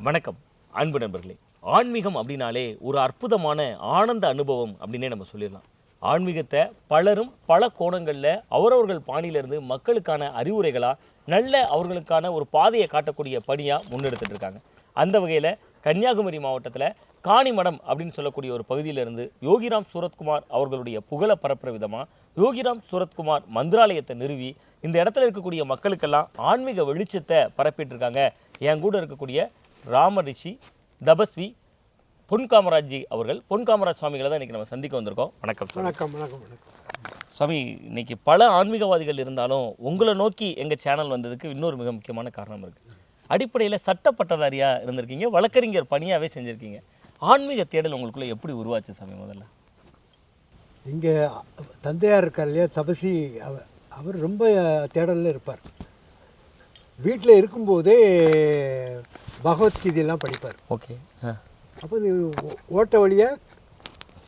வணக்கம் அன்பு நண்பர்களே. ஆன்மீகம் அப்படின்னாலே ஒரு அற்புதமான ஆனந்த அனுபவம் அப்படின்னே நம்ம சொல்லிடலாம். ஆன்மீகத்தை பலரும் பல கோணங்களில் அவரவர்கள் பாணியிலிருந்து மக்களுக்கான அறிவுரைகளாக நல்ல அவர்களுக்கான ஒரு பாதையை காட்டக்கூடிய பணியாக முன்னெடுத்துட்டு இருக்காங்க. அந்த வகையில் கன்னியாகுமரி மாவட்டத்தில் காணிமடம் அப்படின்னு சொல்லக்கூடிய ஒரு பகுதியிலிருந்து யோகிராம் சூரத்குமார் அவர்களுடைய புகழை பரப்புற விதமாக யோகிராம் சூரத்குமார் மந்திராலயத்தை நிறுவி இந்த இடத்துல இருக்கக்கூடிய மக்களுக்கெல்லாம் ஆன்மீக வெளிச்சத்தை பரப்பிட்டு இருக்காங்க. என் கூட இருக்கக்கூடிய ராம ரிஷி தபஸ்வி பொன்காமராஜ்ஜி அவர்கள், பொன்காமராஜ் சுவாமிகளை தான் இன்றைக்கி நம்ம சந்திக்க வந்திருக்கோம். வணக்கம். வணக்கம். வணக்கம். வணக்கம் சுவாமி, இன்னைக்கு பல ஆன்மீகவாதிகள் இருந்தாலும் உங்களை நோக்கி எங்கள் சேனல் வந்ததுக்கு இன்னொரு மிக முக்கியமான காரணம் இருக்குது. அடிப்படையில் சட்டப்பட்டதாரியாக இருந்திருக்கீங்க, வழக்கறிஞர் பணியாகவே செஞ்சுருக்கீங்க. ஆன்மீக தேடல் உங்களுக்குள்ளே எப்படி உருவாச்சு சாமி? முதல்ல இங்கே தந்தையார் இருக்கார் இல்லையா, தபசி, அவர் ரொம்ப தேடலில் இருப்பார். வீட்டில் இருக்கும்போதே பகவத்கீதையெல்லாம் படிப்பார். ஓகே. அப்போ இந்த ஓட்ட வழியாக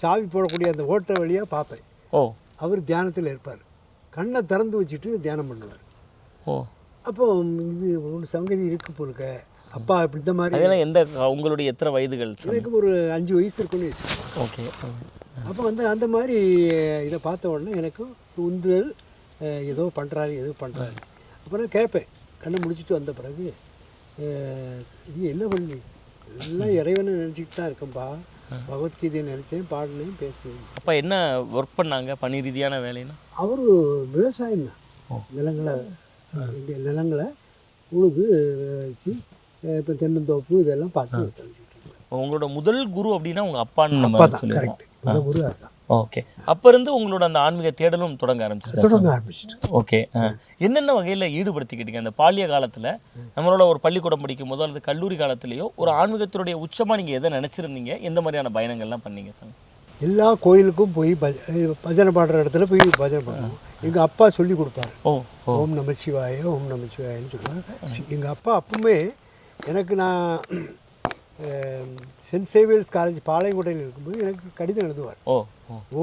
சாவி போடக்கூடிய அந்த ஓட்ட வழியாக பார்ப்பேன். ஓ. அவர் தியானத்தில் இருப்பார். கண்ணை திறந்து வச்சுட்டு தியானம் பண்ணுவார். ஓ. அப்போ இது ஒரு சங்கதி இருக்கு போலுக்க. அப்பா இப்படி இந்த மாதிரி. அதெல்லாம் எந்த உங்களுடைய எத்தனை வயதுகள்? எனக்கு ஒரு 5 வயசு இருக்குன்னு வச்சுக்கோங்க. ஓகே. அப்போ அந்த மாதிரி இதை பார்த்த உடனே எனக்கு உந்துதல், ஏதோ பண்ணுறாரு. அப்புறம் கேட்பேன். கண்ணை முடிச்சுட்டு வந்த பிறகு, இது என்ன பண்ணி எல்லாம் இறைவனை நினச்சிக்கிட்டு தான் இருக்கேன்ப்பா. பகவத்கீதையை நினச்சேன், பாடினேன், பேசுனேன். அப்போ என்ன ஒர்க் பண்ணாங்க? பணி ரீதியான வேலைன்னா? அவர் விவசாயம் தான். நிலங்களை உழுது வச்சு இப்போ தென்னந்தோப்பு இதெல்லாம் பார்த்து தெரிஞ்சுக்கிட்டு இருக்கேன். உங்களோட முதல் குரு அப்படின்னா உங்கள் அப்பான்னு அப்பா தான். கரெக்ட். முதல் குரு அதுதான். ஓகே. அப்போ இருந்து உங்களோட அந்த ஆன்மீக தேடலும் தொடங்க ஆரம்பிச்சிட்டு. ஓகே. என்னென்ன வகையில் ஈடுபடுத்திக்கிட்டீங்க அந்த பாலிய காலத்தில்? நம்மளோட ஒரு பள்ளிக்கூடம் படிக்கும் போதோ அல்லது கல்லூரி காலத்துலேயோ ஒரு ஆன்மீகத்தினுடைய உச்சமாக நீங்கள் எதை நினச்சிருந்தீங்க? எந்த மாதிரியான பயணங்கள்லாம் பண்ணீங்க சார்? எல்லா கோயிலுக்கும் போய் பஜனை பாடுற இடத்துல போய் பஜனை பண்ணுவோம். எங்கள் அப்பா சொல்லி கொடுப்பாரு. ஓம் நமச்சிவாய, ஓம் நமச்சிவாயன்னு சொல்லுவார். எங்கள் அப்பா அப்பவுமே எனக்கு, நான் சென்ட் சேவியர்ஸ் காலேஜ் பாளையங்கோட்டையில் இருக்கும்போது எனக்கு கடிதம் எழுதுவார்.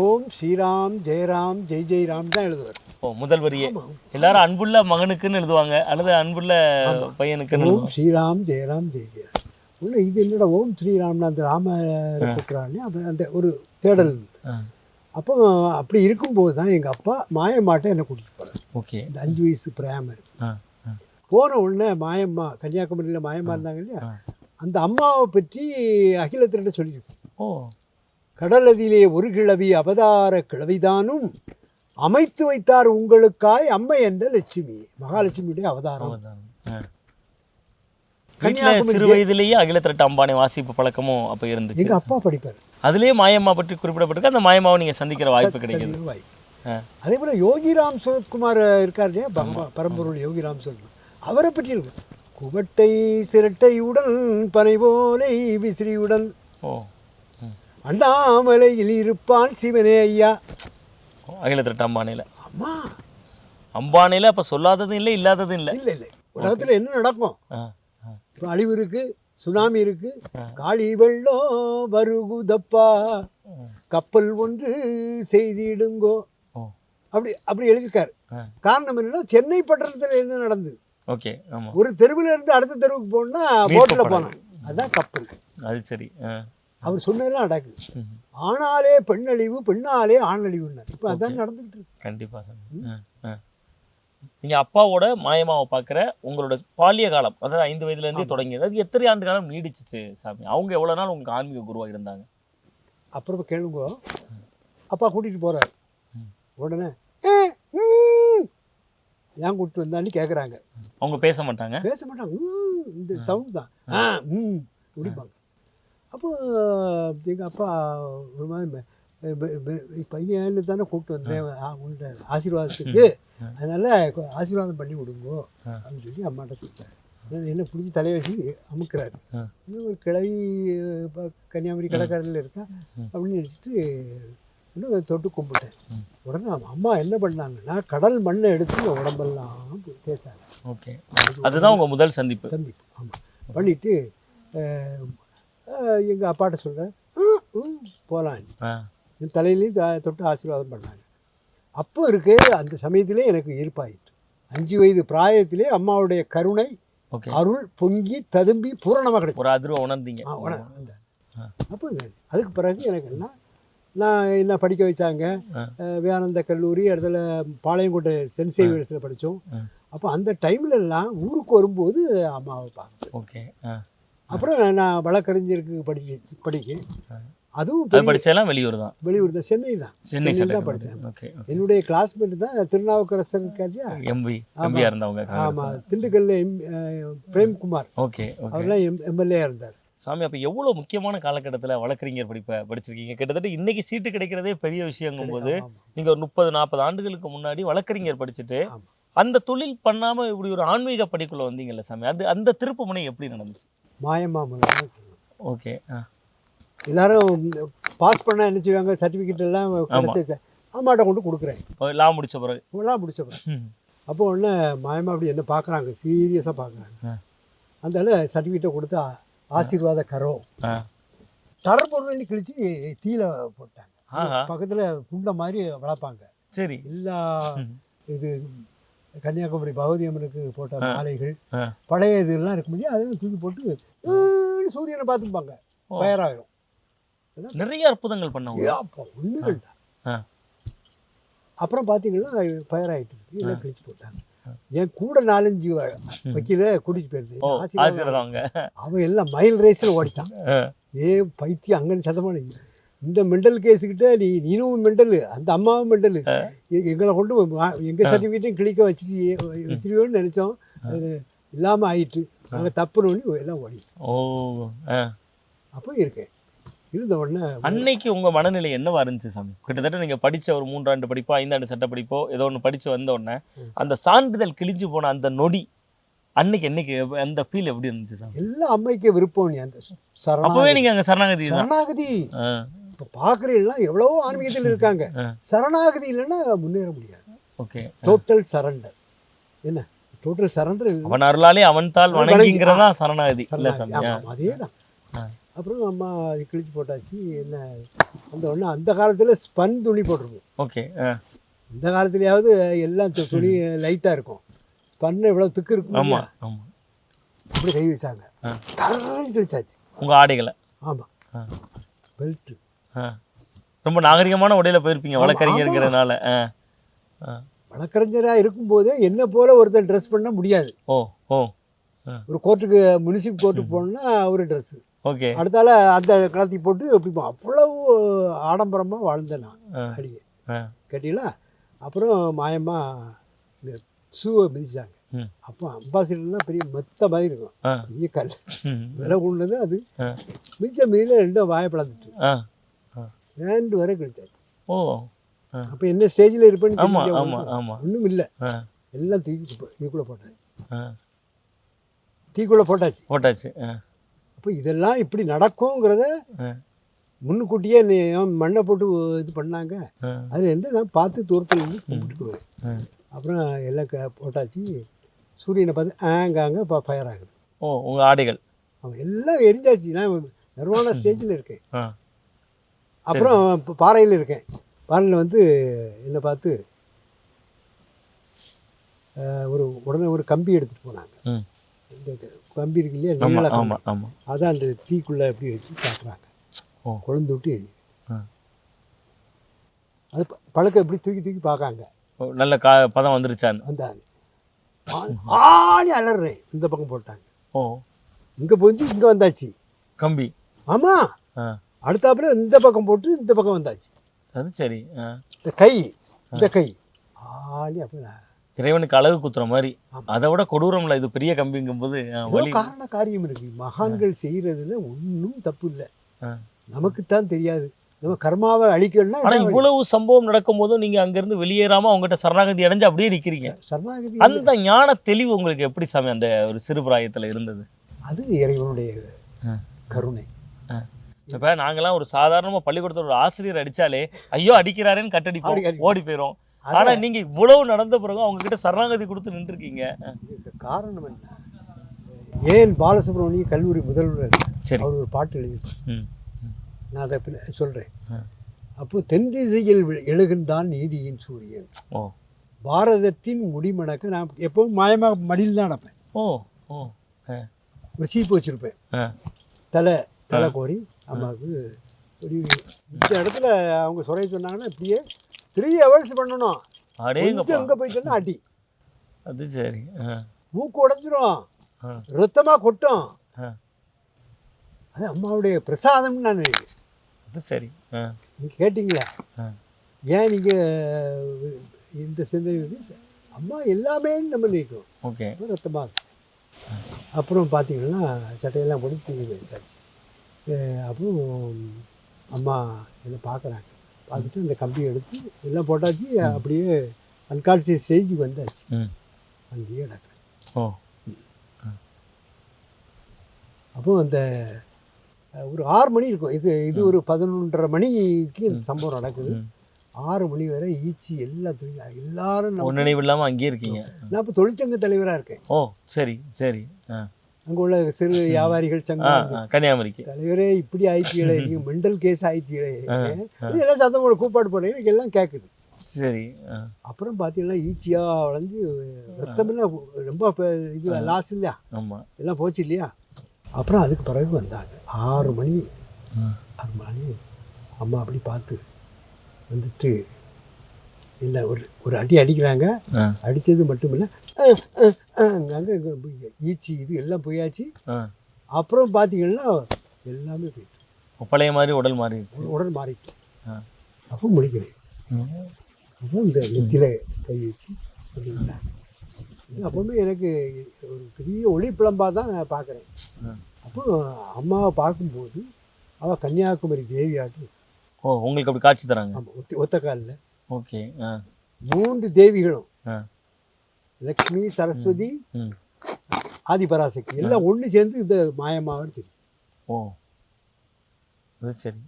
ஓம் ஸ்ரீராம் ஜெயராம் ஜெய் ஜெய்ராம் தான் எழுதுவார். முதல் வரியே எல்லாரும் அன்புள்ள மகனுக்குன்னு எழுதுவாங்க அல்லது அன்புள்ள பையனுக்கு. ஓம் ஸ்ரீராம் ஜெயராம் ஜெய் ஜெயராம். ஒன்று இது என்னோட ஓம் ஸ்ரீராம்னு அந்த ராம கூட்டுறான்னு அப்போ அந்த ஒரு தேடல். அப்போ அப்படி இருக்கும்போது தான் எங்கள் அப்பா மாயம்மாட்டை என்னை கூட்டிகிட்டு போகிறார். ஓகே. இந்த 5 வயசு பிராமர் போன உடனே மாயம்மா, கன்னியாகுமரியில் மாயம்மா இருந்தாங்க இல்லையா, அந்த அம்மாவை பற்றி அகிலத்திட்ட சொல்லியிருக்கோம். கடலதிலே ஒரு கிழவி அவதார கிழவிதானும் அமைத்து வைத்தார் உங்களுக்காய் அம்மை என்ற லட்சுமி, மகாலட்சுமியுடைய அவதாரம். சிறு வயதிலேயே அகிலத்திரட்டு அம்பானை வாசிப்பு பழக்கமும் அப்போ இருந்துச்சு. எங்கள் அப்பா படிப்பார். அதுலேயே மாயம்மா பற்றி குறிப்பிடப்பட்டிருக்கு. அந்த மாயம்மாவை நீங்கள் சந்திக்கிற வாய்ப்பு கிடைக்குது. அதே போல் யோகிராம் சூரத்குமார் இருக்கார் இல்லையா, பரம்பொருள் யோகிராம் சூரத்குமார், அவரை பற்றி இருக்கும். குவட்டை சிரட்டையுடன் பனை போலை விசிறியுடன் அண்ணாமலையில் இருப்பான் சிவனே ஐயா. அகிலத்திரட்டு அம்பானையில். அம்மா அம்பானையில் அப்போ சொல்லாததும் இல்லை, இல்லாததும் இல்லை. இல்லை இல்லை, உலகத்தில் என்ன நடக்கும்? இப்போ அழிவு இருக்கு, சுனாமி இருக்கு, காளி வெள்ளம் வருகுதப்பா, கப்பல் ஒன்று செய்திடுங்கோ, அப்படி அப்படி எழுதியிருக்காரு. காரணம் என்னன்னா, சென்னை பட்டணத்தில் என்ன நடந்தது? ஓகே. ஆமாம். ஒரு தெருவில் இருந்து அடுத்த தெருவுக்கு போனா போட்டில் போனான், அதுதான் கப்பல். அது சரி. அவர் சொன்னதெல்லாம் நடக்குது. ஆணாலே பெண்ணழிவு, பெண்ணாலே ஆணழிவுன்னார். இப்போ அதான் நடந்துகிட்டு இருக்கு. கண்டிப்பாக சார். நீங்கள் அப்பாவோட மாயமாவை பார்க்குற உங்களோட பாலிய காலம், அதாவது 5 வயதுலேருந்தே தொடங்கியது, அது எத்தனை ஆண்டு காலம் நீடிச்சிச்சு சாமி? அவங்க எவ்வளோ நாள் உங்களுக்கு ஆன்மீக குருவாக இருந்தாங்க? அப்புறம் கேளுங்க. அப்பா கூட்டிகிட்டு போகிறார். உடனே ஏன் கூப்பிட்டு வந்தான்னு கேட்குறாங்க. அவங்க பேச மாட்டாங்க. இந்த சவுண்ட் தான் குடிப்பாங்க. அப்போ எங்கள் அப்பா ஒரு மாதிரி, பையன்னு தானே கூப்பிட்டு வந்தேன் உன்ட்ட ஆசீர்வாதத்துக்கு, அதனால் ஆசீர்வாதம் பண்ணி விடுங்கோ அப்படின்னு சொல்லி அம்மாட்ட கொடுத்தாரு. என்ன பிடிச்சி தலையை வச்சு அமுக்கிறாரு. இன்னும் ஒரு கிழவி கன்னியாகுமரி கடற்கரையில் இருக்கா அப்படின்னு நினச்சிட்டு இன்னும் தொட்டு கும்பிட்டேன். உடனே அம்மா என்ன பண்ணாங்கன்னா, கடல் மண்ணை எடுத்து உடம்பெல்லாம் பேசாங்க. ஓகே. அதுதான் உங்கள் முதல் சந்திப்பு. ஆமாம். பண்ணிவிட்டு எங்கள் அப்பாட்ட சொல்கிறேன், போகலான்னு என் தலையிலையும் தொட்டு ஆசீர்வாதம் பண்ணாங்க. அப்போ இருக்கு, அந்த சமயத்திலே எனக்கு ஈர்ப்பாயிட்டு 5 வயது பிராயத்திலே அம்மாவுடைய கருணை ஓகே. அருள் பொங்கி ததும்பி பூரணமாக கிடைக்கும். ஒரு அதிர்வை உணர்ந்தீங்க. அப்போ அதுக்கு பிறகு எனக்கு நான் என்ன படிக்க வச்சாங்க, விவேகானந்த கல்லூரி இடத்துல பாளையங்கோட்டை சென்ட் சேவியர்ஸில் படித்தோம். அப்போ அந்த டைம்ல எல்லாம் ஊருக்கு வரும்போது அம்மாவை பார்ப்பேன். ஓகே. அப்புறம் நான் வழக்கறிஞருக்கு படிக்க அதுவும் படிச்சதெல்லாம் வெளியூர் தான். வெளியூர் தான், சென்னை தான். சென்னை தான் படித்தேன். என்னுடைய கிளாஸ்மேட் தான் திருநாவுக்கரசர் இருக்காருயா, எம்பியா இருந்தவங்க. ஆமாம், திண்டுக்கல்ல பிரேம்குமார். ஓகே. அவர்லாம் எம்எல்ஏ இருந்தார். சாமி, அப்போ எவ்வளோ முக்கியமான காலகட்டத்தில் வழக்கறிஞர் படிச்சிருக்கீங்க. கிட்டத்தட்ட இன்னைக்கு சீட்டு கிடைக்கிறதே பெரிய விஷயங்கும் போது நீங்கள் ஒரு 30-40 ஆண்டுகளுக்கு முன்னாடி வழக்கறிஞர் படிச்சுட்டு அந்த தொழில் பண்ணாமல் இப்படி ஒரு ஆன்மீக படிக்குள்ள வந்தீங்கல்ல சாமி, அந்த திருப்பு முனை எப்படி நடந்துச்சு? மாயமாமன். ஓகே. எல்லாரும் பாஸ் பண்ண என்ன செய்வாங்க, சர்டிஃபிகேட் எல்லாம் கிடைச்ச அம்மாட்ட கொண்டு கொடுக்குறேன். லா முடிச்ச பிறகு. அப்போ ஒன்று மாயமா அப்படி என்ன பார்க்குறாங்க, சீரியஸாக பார்க்குறாங்க. அதனால சர்டிஃபிகேட்டை கொடுத்து ஆசீர்வாத கரம் தர பொருள் கிழிச்சு தீயில போட்டாங்க. பக்கத்தில் புண்ட மாதிரி வளர்ப்பாங்க. சரி. எல்லா இது கன்னியாகுமரி பகவதி அம்மனுக்கு போட்ட மாலைகள் பழைய இதெல்லாம் இருக்க முடியும், அதெல்லாம் தூக்கி போட்டு சூரியனை பார்த்துப்பாங்க, பயராயிரும். நிறைய அற்புதங்கள் பண்ணாங்க. ஒன்றுகள் தான். அப்புறம் பார்த்தீங்கன்னா பயராயிட்டு இருக்கு, எல்லாம் கிழிச்சு போட்டாங்க. என் கூட 4-5 வக்கீல கூட்டிட்டு போயிருந்தேன். அவன் எல்லாம் மைல் ரேஸில் ஓடிட்டான். பைத்தியம் அங்கே சத்தமான இந்த மெண்டல் கேஸுக்கிட்ட நீனும் மெண்டலு, அந்த அம்மாவும் மெண்டலு, எங்களை கொண்டு எங்கள் சர்டிஃபிகேட்டையும் கிளிக்க வச்சிருவோன்னு நினச்சோம். அது இல்லாமல் ஆயிட்டு நாங்கள் தப்புன்னு எல்லாம் ஓடி. அப்போ இருக்கேன். இருந்த உடனே அன்னைக்கு உங்கள் மனநிலை என்னவா இருந்துச்சு சாமி? கிட்டத்தட்ட நீங்கள் படித்த ஒரு 3 ஆண்டு படிப்போ 5 ஆண்டு சட்ட படிப்போ ஏதோ ஒன்று படித்து வந்த உடனே அந்த சான்றிதழ் கிழிஞ்சு போன அந்த நொடி என்னைக்கு அந்த ஃபீல் எப்படி இருந்துச்சு சாமி? எல்லாம் அம்மைக்கு விருப்பம். நீ அந்த அப்பவே நீங்கள் அங்கே சரணாகதி இப்போ பார்க்குறீங்களாம் எவ்வளவோ ஆன்மீகத்தில் இருக்காங்க. சரணாகதி இல்லைன்னா முன்னேற முடியாது. ஓகே. Total surrender. என்ன டோட்டல் சரண்டர்? அவன் அருளாலே அவன் தாள் வணங்கிங்கிறதா சரணாகதி. அதே தான். அப்புறம் அம்மா கிழிச்சு போட்டாச்சு. என்ன அந்த ஒன்று அந்த காலத்தில் ஸ்பன் துணி போட்டிருக்கும். ஓகே. இந்த காலத்துலையாவது எல்லாம் துணி லைட்டாக இருக்கும், ஸ்பன் எவ்வளோ திக்கு இருக்கும். ஆமாம் ஆமாம். அப்படி கை வச்சாங்க, தரன்னு கிழிச்சாச்சு உங்கள் ஆடைகளை. ஆமாம், பெல்ட்டு. ரொம்ப நாகரிகமான உடையில போயிருப்பீங்க வழக்கறிஞருங்கிறதுனால. வழக்கறிஞராக இருக்கும்போதே என்ன போல ஒருத்தன் ட்ரெஸ் பண்ண முடியாது. ஒரு கோர்ட்டுக்கு முனிசிபல் கோர்ட்டுக்கு போனோம்னா ஒரு ட்ரெஸ்ஸு. ஓகே. அடுத்தால அந்த கலத்தி போட்டு எப்படிப்போம், அவ்வளவு ஆடம்பரமாக வாழ்ந்தேன் நான். அடியே கேட்டீங்களா? அப்புறம் மாயமாக இந்த ஷூவை மிதிச்சாங்க. அப்போ அம்பாசிடர்லாம் பெரிய மெத்த மாதிரி இருக்கும், பெரிய கல் விலை கொண்டது. அது மிதிச்ச மீதில் 2 வாயை பிளந்துட்டு வேண்டு வரை கழிச்சாச்சு. அப்போ என்ன ஸ்டேஜில் இருப்பேன்னு ஒன்றும் இல்லை, எல்லாம் தீக்குள்ளே போட்டாச்சு. அப்போ இதெல்லாம் இப்படி நடக்குங்கிறத முன்னுக்கூட்டியே மண்ணை போட்டு இது பண்ணாங்க. அது நான் பார்த்து தூரத்தில் இருந்து கும்பிட்டுக்குவேன். அப்புறம் எல்லாம் போட்டாச்சு. சூரியனை பார்த்து அங்கே ஃபயர் ஆகுது. உங்கள் ஆடைகள் அவன் எல்லாம் எரிஞ்சாச்சு. நான் நிர்வாண ஸ்டேஜில் இருக்கேன். அப்புறம் பாறையில் இருக்கேன். பாறையில் என்னை பார்த்து உடனே ஒரு கம்பி எடுத்துகிட்டு போனாங்க. இந்த கம்பி இருக்கு இல்லையா, நீள கம்பி, அதான் அந்த தீக்குள்ளே எப்படி வச்சு காட்டுறாங்க. குழந்தை விட்டு எரியுது. அது பழக்கம் எப்படி தூக்கி பார்க்காங்க. நல்ல பதம் வந்துருச்சான்னு வந்தாங்க. ஆணி அலறேன். இந்த பக்கம் போட்டாங்க. இங்கே போச்சு, இங்கே வந்தாச்சு கம்பி. ஆமாம், அடுத்தாப்புல இந்த பக்கம் போட்டு இந்த பக்கம் வந்தாச்சு. அது சரி. இந்த கை ஆணி அப்போ இறைவனுக்கு அழகு குத்துற மாதிரி. அதை விட கொடூரம்ல இது, பெரிய கம்பிங்கும் போது காரண காரியம் இருக்கு. மகான்கள் செய்யறதுல ஒன்றும் தப்பு இல்லை, நமக்குத்தான் தெரியாது. நம்ம கர்மாவை அழிக்கணும்னா. ஆனால் இவ்வளவு சம்பவம் நடக்கும் போதும் நீங்கள் அங்கேருந்து வெளியேறாமல் அவங்ககிட்ட சரணாகதி அடைஞ்சு அப்படியே நிற்கிறீங்க. சரணாகதி அந்த ஞான தெளிவு உங்களுக்கு எப்படி சாமி அந்த ஒரு சிறு பிராயத்தில் இருந்தது? அது இறைவனுடைய கருணை. இப்போ நாங்களாம் ஒரு சாதாரணமாக பள்ளிக்கூடத்தில் ஒரு ஆசிரியர் அடித்தாலே ஐயோ அடிக்கிறாரேன்னு கட்டடிப்போம், ஓடி போயிடும். ஆனால் நீங்கள் இவ்வளவு நடந்த பிறகு அவங்ககிட்ட சரணாகதி கொடுத்து நின்றுருக்கீங்க. காரணம் என்ன? ஏன் பாலசுப்ரமணிய கல்லூரி முதல்வர் அவர் ஒரு பாட்டு எழுதியிருப்பார். நான் அதை சொல்கிறேன். அப்போ தென் திசையில் எழுகின்றான் நீதியின் சூரியன், பாரதத்தின் முடிமணக்க. நான் எப்பவும் மாயமாக மடியில் தான் நடப்பேன். ஒரு சீப்பு வச்சுருப்பேன், ஆ. தலை கோரி அம்மாவுக்கு ஒரு இந்த இடத்துல அவங்க சொல்ல சொன்னாங்கன்னா இப்படியே 3 hours பண்ணணும். அடேங்கப்பா. கொஞ்சம் எங்கே போயிட்டோன்னா அடி, அது சரி. மூக்கு உடஞ்சிரும், ஆ. ரத்தமாக கொட்டும். ஆ. அது அம்மாவுடைய பிரசாதம்னு நான் நினைக்கிறேன். அது சரி. நீங்கள் கேட்டிங்களா ஆ. ஏன் நீங்கள் இந்த சிந்தனை வந்து அம்மா எல்லாமே நம்ம நினைக்கும். ஓகே. ரத்தமாக அப்புறம் பார்த்தீங்கன்னா சட்டையெல்லாம் போட்டு தூங்கி வச்சாச்சு. அப்புறம் அம்மா என்னை பார்க்குறாங்க, பார்த்துட்டு அந்த கம்பியை எடுத்து எல்லாம் போட்டாச்சு. அப்படியே அன்கான்சியஸ் ஸ்டேஜுக்கு வந்தாச்சு. அங்கேயே நடக்கிறேன். ஓ. அப்போ அந்த ஒரு 6 மணி இருக்கும். இது ஒரு 11:30 மணிக்கு இந்த சம்பவம் நடக்குது. 6 மணி வரை ஈச்சி எல்லாம் தூங்கி எல்லாரும் நினைவு இல்லாமல் அங்கேயே இருக்கீங்க. நான் இப்போ தொழிற்சங்க தலைவராக இருக்கேன். ஓ சரி சரி. அங்கே உள்ள சிறு வியாபாரிகள் சங்கம் கன்னியாகுமரிக்கு தலைவரே இப்படி ஆயிட்டீங்களே, நீங்கள் மெண்டல் கேஸ் ஆயிட்டீங்களே, எல்லாம் சத்தம் கூப்பாடு போனேன், எனக்கு எல்லாம் கேட்குது. சரி. அப்புறம் பார்த்தீங்கன்னா ஈச்சியாக வளர்ந்து ரத்தமெல்லாம் ரொம்ப இது லாஸ் இல்லையா, ஆமாம், எல்லாம் போச்சு இல்லையா. அப்புறம் அதுக்கு பிறகு வந்தாங்க 6 மணி அம்மா அப்படி பார்த்து வந்துட்டு இல்லை ஒரு அடி அடிக்கிறாங்க. அடித்தது மட்டும் இல்லை, அங்கே ஈச்சி இது எல்லாம் போயாச்சு. அப்புறம் பார்த்தீங்கன்னா எல்லாமே போயிட்டு பழைய மாதிரி உடல் மாறிடுச்சு. உடல் மாறிட்டு அப்போ முடிக்கிறேன். அப்போ இந்த நெத்தியில் கை வச்சு அப்படிங்களா, அப்போவுமே எனக்கு ஒரு பெரிய ஒளிப்பிளம்பாக தான் நான் பார்க்குறேன். அப்போ அம்மாவை பார்க்கும்போது அவள் கன்னியாகுமரி தேவியாட்டு. ஓ, உங்களுக்கு அப்படி காட்சி தராங்க. ஆமாம், ஒத்த காலில். ஓகே. 3 தேவிகளும் லக்ஷ்மி, சரஸ்வதி, ஆதிபராசக்தி எல்லாம் ஒன்று சேர்ந்து இந்த மாயமாகன்னு தெரியும். ஓ அது சரி.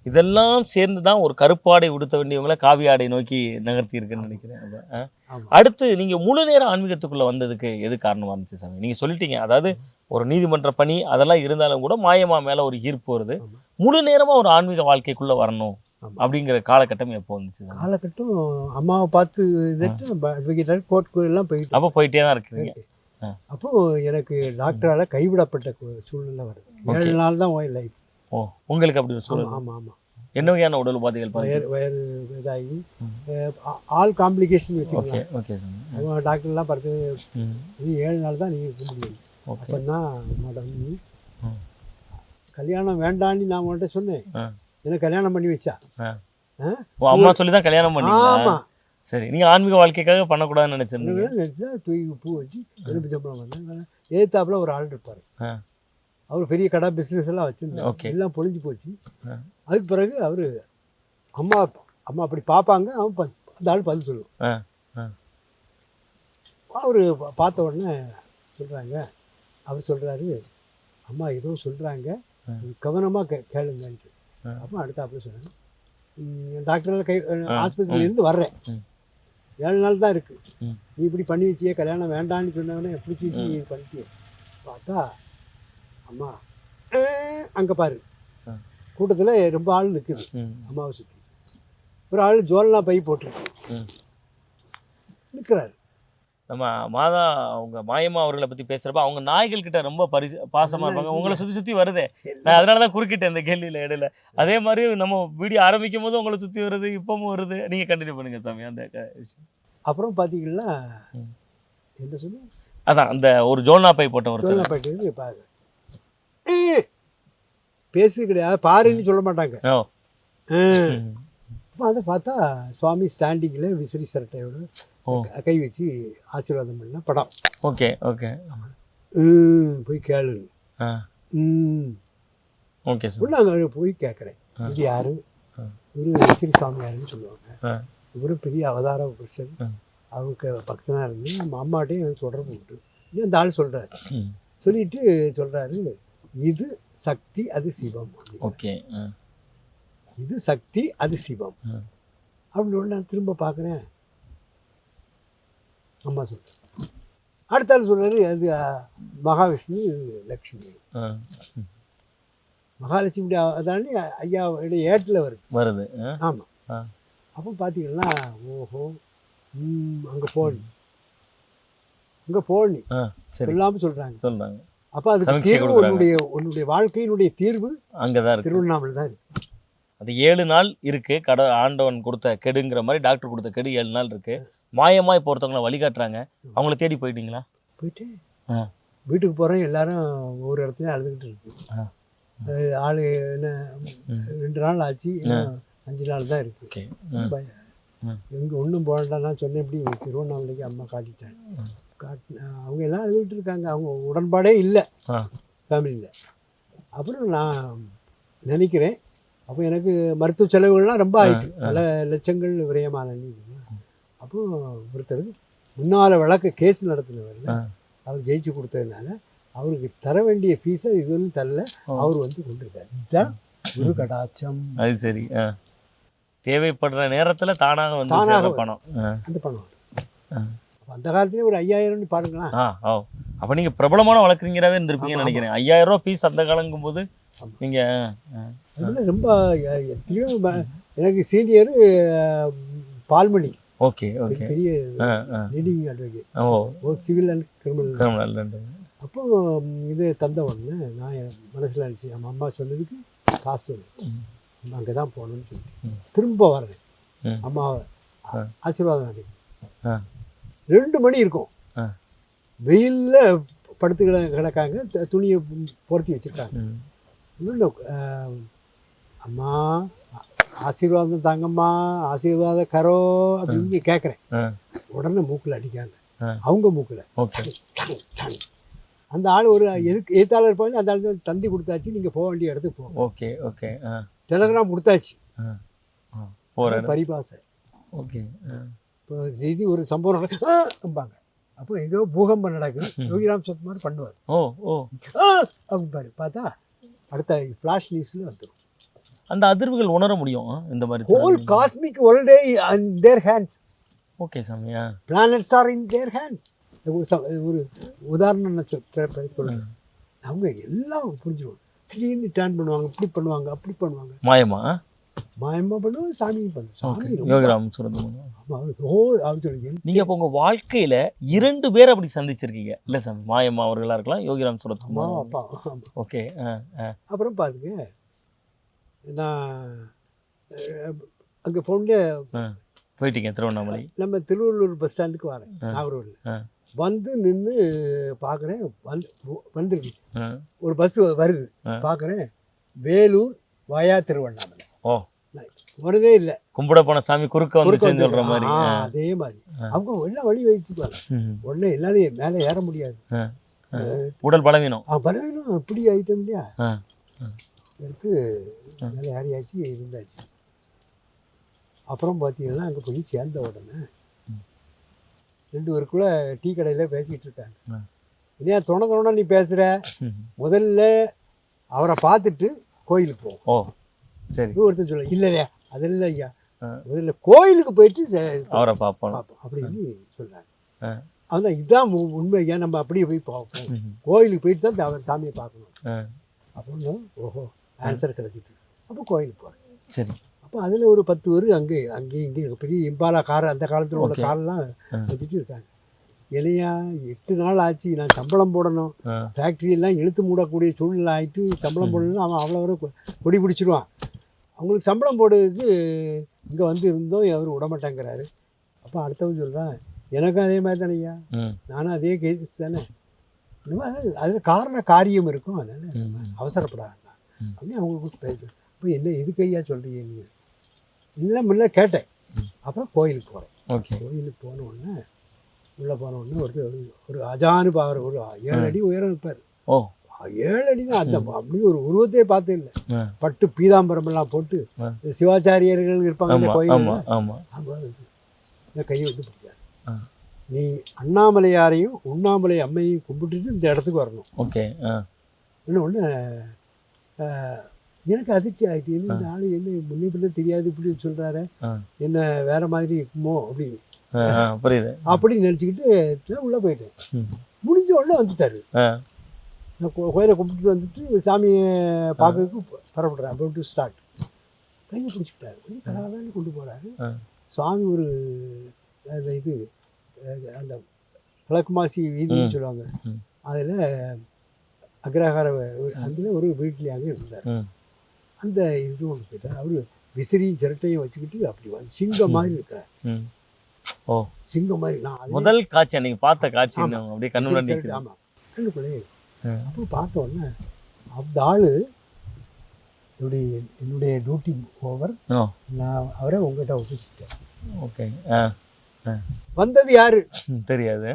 இதெல்லாம் சேர்ந்து தான் ஒரு கருப்பாடை உடுத்த வேண்டியவங்கள காவி ஆடை நோக்கி நகர்த்தி இருக்குன்னு நினைக்கிறேன். அடுத்து நீங்கள் முழு நேர ஆன்மீகத்துக்குள்ளே வந்ததுக்கு எது காரணமாக இருந்துச்சு சாமி? நீங்கள் சொல்லிட்டீங்க, அதாவது ஒரு நீதிமன்ற பணி அதெல்லாம் இருந்தாலும் கூட மாயமா மேலே ஒரு ஈர்ப்பு வருது. முழு நேரமாக ஒரு ஆன்மீக வாழ்க்கைக்குள்ளே வரணும் அப்படிங்கிற காலகட்டம் எப்போ வந்துச்சு? காலகட்டம் அம்மாவை பார்த்து அட்வொகேட் கோர்ட் எல்லாம் போயிட்டு அப்போ போயிட்டே தான் இருக்குறீங்க. அப்போது எனக்கு டாக்டரால் கைவிடப்பட்ட சூழ்நிலை வருது. 7 நாள் தான் லைஃப். ஓ, உங்களுக்கு அப்படி ஒரு சூழ்நிலை? ஆமாம் ஆமாம். என்ன வகையான உடல் உபாதைகள்? வயறு இதாகி ஆல் காம்ப்ளிகேஷன் வச்சுக்கலாம். Okay sir. டாக்டர்லாம் பார்த்து 7 நாள் தான் நீங்கள் இருக்க முடியும். அப்போ தான் மேடம் கல்யாணம் வேண்டான்னு நான் உன்கிட்ட சொன்னேன். எனக்கு கல்யாணம் பண்ணி வச்சா அம்மா சொல்லி தான் கல்யாணம் பண்ணி? ஆமாம். சரி, நீங்கள் ஆன்மீக வாழ்க்கைக்காக பண்ணக்கூடாதுன்னு நினச்சிருந்தீங்க? நினச்சா தூக்கி பூ வச்சு எலும்பு சம்பளம் வந்தேன். ஏத்தாப்புல ஒரு ஆள் இருப்பார், அவர் பெரிய கடை பிஸ்னஸ் எல்லாம் வச்சுருந்தார். எல்லாம் பொழிஞ்சு போச்சு. அதுக்கு பிறகு அவர் அம்மா அப்படி பார்ப்பாங்க, அவன் அந்த ஆள் பதில் சொல்லுவான். அவர் பார்த்த உடனே சொல்கிறாங்க, அவர் சொல்கிறாரு, அம்மா ஏதோ சொல்கிறாங்க, கவனமாக கேளுங்கன்ட்டு. அப்போ அடுத்தாப்புல சொன்னாங்க, டாக்டர் ஆஸ்பத்திரியிலேருந்து வர்றேன், 7 நாள் தான் இருக்குது, நீ இப்படி பண்ணி வச்சியே, கல்யாணம் வேண்டான்னு சொன்னவனே பிடிச்சி வச்சு இது பண்ணிட்டு பார்த்தா அம்மா அங்கே பாரு கூட்டத்தில் ரொம்ப ஆள் நிற்குது. அம்மாவை சுற்றி ஒரு ஆள் ஜோல்னா பை போட்டுருக்கு நிற்கிறாரு. நம்ம மாதா அவங்க மாயம்மா அவர்களை பற்றி பேசுகிறப்ப அவங்க நாய்கள் கிட்ட ரொம்ப பாசமாக இருப்பாங்க. உங்களை சுற்றி வருதே, நான் அதனால தான் குறுக்கிட்டேன் இந்த கேள்வியில் இடையில. அதே மாதிரி நம்ம வீடியோ ஆரம்பிக்கும் போது உங்களை சுற்றி வருது, இப்பவும் வருது. நீங்கள் கண்டினியூ பண்ணுங்கள் சாமி அந்த விஷயம். அப்புறம் பார்த்தீங்கன்னா என்ன சொல்லு, அதான் அந்த ஒரு ஜோல்னா பை போட்ட ஒரு ஜோல்னா பை பாரு பேசு கிடையாது, பாருன்னு சொல்ல மாட்டாங்க. அதை பார்த்தா சுவாமி ஸ்டாண்டிங்கில் விசிறி சரட்டையோட கை வச்சு ஆசீர்வாதம் பண்ண படம். Okay okay. போய் கேளு. Okay sir. நாங்கள் போய் கேட்குறேன், இது யாரு, இவரு விசிறி சுவாமி யாருன்னு சொல்லுவாங்க. இவரு பெரிய அவதார புருஷன், அவருக்கு பக்தனாக இருந்து நம்ம அம்மாட்டையும் எனக்கு தொடர்பு உண்டு. அந்த ஆள் சொல்கிறாரு, சொல்லிட்டு சொல்கிறாரு, இது சக்தி அது சிவம். ஓகே, இது சக்தி அது சிவம் அப்படின்னு நான் திரும்ப பார்க்குறேன். அம்மா சொல்கிறேன், அடுத்த ஆள் சொல்கிறாரு, அது மகாவிஷ்ணு லக்ஷ்மி. மகாலட்சுமி அதானே ஐயாவுடைய ஏட்டில் வருது. ஆமாம். அப்போ பார்த்தீங்கன்னா ஓஹோ அங்கே போகணும். அங்கே போகணி ஆ சரி சொல்லாமல் சொல்கிறாங்க. சொல்கிறாங்க. அப்போ அதுக்கு சமீட்சை தீர்வு கொடுக்குறாங்க. உன்னுடைய வாழ்க்கையினுடைய தீர்வு அங்கே தான் இருக்குது. திருவண்ணாமலை தான் இருக்குது. அது 7 நாள் இருக்குது. ஆண்டவன் கொடுத்த கெடுங்கிற மாதிரி டாக்டர் கொடுத்த கெடு 7 நாள் இருக்குது. மாயமாக இப்போ ஒருத்தவங்களை வழிகாட்டுறாங்க. அவங்கள தேடி போயிட்டீங்களா? போயிட்டு ஆ வீட்டுக்கு போகிறேன், எல்லாரும் ஒவ்வொரு இடத்துலையும் அழுதுகிட்டு இருக்கு. ஆள் என்ன 2 நாள் ஆச்சு, 5 நாள் தான் இருக்குது. ஓகே. எங்கே ஒன்றும் போகண்டாம். நான் சொன்னேன் இப்படி திருவண்ணாமலைக்கு அம்மா காட்டிட்டேன். அவங்க எல்லாம் அழுதுகிட்டு இருக்காங்க. அவங்க உடன்பாடே இல்லை ஃபேமிலியில். அப்புறம் நான் நினைக்கிறேன், அப்போ எனக்கு மருத்துவ செலவுகள்லாம் ரொம்ப ஆயிட்டு, பல லட்சங்கள் விரயமான. அப்போ ஒருத்தர் முன்னால் வழக்கு கேஸ் நடத்தினவரில் அவர் ஜெயிச்சு கொடுத்ததுனால அவருக்கு தர வேண்டிய ஃபீஸை இதுவரையும் தரல. அவர் வந்து கொண்டிருக்காரு. இதுதான் குரு கடாட்சம். அது சரி. தேவைப்படுற நேரத்தில் தானாக வந்து பணம். அந்த பணம் அந்த காலத்துலேயே ஒரு 5000 பாருங்களேன். ஓ அப்போ நீங்கள் பிரபலமான வழக்கறிஞராகவே இருந்திருப்பீங்கன்னு நினைக்கிறேன். 5000 ரூபா ஃபீஸ் அந்த காலங்கும் போது நீங்கள் அதில் ரொம்ப எத்தனையோ எனக்கு சீனியர் பால்மணி. Okay okay. பெரிய leading advocate. Oh civil and criminal. அப்போ இது தந்த உடனே நான் என் மனசில் நினச்சி நம்ம அம்மா சொன்னதுக்கு காசு நம்ம அங்கே தான் போகணும்னு சொல்லிட்டு திரும்ப வர்றேன். அம்மாவை ஆசீர்வாதம் வாங்கி 2 மணி இருக்கும். வெயிலில் படுத்து கிடக்காங்க, துணியை பொருத்தி வச்சுருக்காங்க. இன்னொன்று அம்மா ஆசீர்வாதம் தாங்கம்மா, ஆசீர்வாத கரோ அப்படின்னு கேட்குறேன். உடனே மூக்கில் அடிக்காங்க, அவங்க மூக்கில். அந்த ஆள் ஒரு எதிர்த்தாளர் இருப்பாங்க. அந்த ஆள் தந்தி கொடுத்தாச்சு, நீங்கள் போக வேண்டிய இடத்துக்கு போகும். Okay okay. டெலகிராம் கொடுத்தாச்சு, பரிபாசை. ஓகே. இப்போ திடீர்னு ஒரு சம்பவம் நடப்பாங்க. அப்போ ஏதோ பூகம்பம் நடக்குது. யோகிராம் சத்குமார் பண்ணுவார். அப்படிப்பாரு. பார்த்தா அடுத்த ஃப்ளாஷ் நியூஸில் வந்துடும். அந்த அதிர்வுகள் உணர முடியும் இந்த மாதிரி. ஹோல் காஸ்மிக் வேர்ல்டே இன் தேர் ஹேண்ட்ஸ். ஓகே சாமியா. Planets are in their hands. ஒரு உதாரணம் நான் சொல்கிறேன். அவங்க எல்லாம் புரிஞ்சுருவாங்க. திடீர்னு டேர்ன் பண்ணுவாங்க, இப்படி பண்ணுவாங்க, அப்படி பண்ணுவாங்க. மாயமா பண்ணுவாங்க, சாமியும் பண்ணுவாங்க. சாமி யோகிராம் சுரந்தம். நீங்க இப்போ உங்க வாழ்க்கையில 2 பேர் அப்படி சந்திச்சிருக்கீங்க இல்ல சாமி? மாயம்மா அவர்களா இருக்கலாம், யோகிராம் சுரத்குமார். அப்பா. ஓகே. அப்புறம் பாருங்க, நான் அங்கே போன போயிட்டீங்க திருவண்ணாமலை. நம்ம திருவள்ளூர் பஸ் ஸ்டாண்டுக்கு வரேன், நாகூரில் வந்து நின்று பார்க்குறேன். வந்துருக்கு ஒரு பஸ் வருது, பார்க்குறேன் வேலூர் வயா திருவண்ணாமலை. வரதே இல்லை. கும்பிட போன சாமி குறுக்க வந்து சொல்ற மாதிரி. அதே மாதிரி அவங்க எல்லாம் வழி வச்சுக்குவாங்க. உடனே எல்லாரும் மேலே ஏற முடியாது, உடல் பலவீனம். பலவீனம் இப்படி ஆயிட்டோம் இல்லையா, எடுத்து மேலே ஏறியாச்சு, இருந்தாச்சு. அப்புறம் பார்த்தீங்கன்னா அங்கே போய் சேர்ந்த உடனே 2 பேருக்குள்ள டீ கடையில் பேசிக்கிட்டு இருக்காங்க. இல்லையா தொண நீ பேசுகிற, முதல்ல அவரை பார்த்துட்டு கோயிலுக்கு போவோம். சரி. ஒருத்தர் சொல்ல இல்லையா, அது இல்லை ஐயா, முதல்ல கோயிலுக்கு போயிட்டு அவரை பார்ப்போம் அப்படின்னு சொல்கிறாங்க. அதுதான் இதுதான் உண்மை ஐயா, நம்ம அப்படியே போய் பார்ப்போம். கோயிலுக்கு போயிட்டு தான் அவர் சாமியை பார்க்கணும் அப்படின்னு. ஓஹோ, ஆன்சர் கிடச்சிட்டு அப்போ கோயிலுக்கு போகிறேன். சரி. அப்போ அதில் ஒரு 10 பேர் அங்கேயும் இங்கேயும் பெரிய இம்பாலா கார், அந்த காலத்தில் உள்ள காரெல்லாம் வச்சுட்டு இருக்காங்க. இல்லையா 8 நாள் ஆச்சு, நான் சம்பளம் போடணும், ஃபேக்ட்ரியெல்லாம் இழுத்து மூடக்கூடிய சூழ்நிலை ஆகிட்டு சம்பளம் போடணும்னு அவன் அவ்வளோ வரை கொடி பிடிச்சிருவான். அவங்களுக்கு சம்பளம் போடுறதுக்கு இங்கே வந்து இருந்தோம், அவர் விடமாட்டேங்கிறாரு. அப்போ அடுத்தவங்க சொல்கிறான், எனக்கும் அதே மாதிரி தானே ஐயா, நானும் அதே கேஸ் தானே, அதில் காரியம் இருக்கும், அதனால் அவசரப்படாது அப்படின்னு அவங்களுக்கு பேசுகிறேன். இப்போ என்ன எதுக்கு ஐயா சொல்கிறீங்க நீங்கள்? இல்லை முன்ன கேட்டேன். அப்புறம் கோயிலுக்கு போகிறேன். கோயிலுக்கு போன உடனே உள்ளே போன உடனே ஒரு அஜானு பாவர், ஒரு 7 அடி உயரம் இருப்பார். 7 அடினா அந்த அப்படி ஒரு உருவத்தையே பார்த்தே இல்லை. பட்டு பீதாம்பரமெல்லாம் போட்டு சிவாச்சாரியர்கள் இருப்பாங்க கோயில். கையை விட்டு பிடிக்காது, நீ அண்ணாமலையாரையும் உண்ணாமலை அம்மையும் கும்பிட்டுட்டு இந்த இடத்துக்கு வரணும். ஓகே. இன்னொன்று எனக்கு அதிர்ச்சி ஆகிட்டு, என்ன இந்த ஆள் என்ன முன்னே பிள்ளை தெரியாது இப்படி சொல்கிறாரு, என்ன வேற மாதிரி இருக்குமோ அப்படின்னு அப்படின்னு நினச்சிக்கிட்டு உள்ளே போயிட்டேன். முடிஞ்ச உடனே வந்துட்டாரு. நான் கோயிலை கும்பிட்டுட்டு வந்துட்டு சாமியை பார்க்கறதுக்கு புறப்படுறேன். About to start. கையை பிடிச்சிக்கிட்டாரு, கொஞ்சம் கடாதான்னு கொண்டு போகிறாரு. சுவாமி ஒரு அந்த இது அந்த விளக்குமாசி வீதின்னு ம். சொல்லுவாங்க. ம். அதில் அக்ரஹார அதில் ஒரு வீட்லையாக இருந்தார். ம். அந்த இது ஒன்று போயிட்டார். அவர் விசிறியும் சிரட்டையும் வச்சுக்கிட்டு அப்படி சிங்கம் மாதிரி இருக்கிறார். ம். ஓ சிங்கம் மாதிரி. நான் அது முதல் காட்சி அன்னைக்கு பார்த்த காட்சி ஆமா. இன்னும் அப்படியே கண்ணு முன்னாடி நிக்குது. ஆமாம் கண்ணுக்குள்ளே. ம். அப்போ பார்த்த உடனே அந்த ஆள் என்னுடைய டியூட்டி ஓவர், ஓ நான் அவரை உங்கள்கிட்ட ஒப்பிச்சிட்டேன். ஓகே. வந்தது யாரு தெரியாது.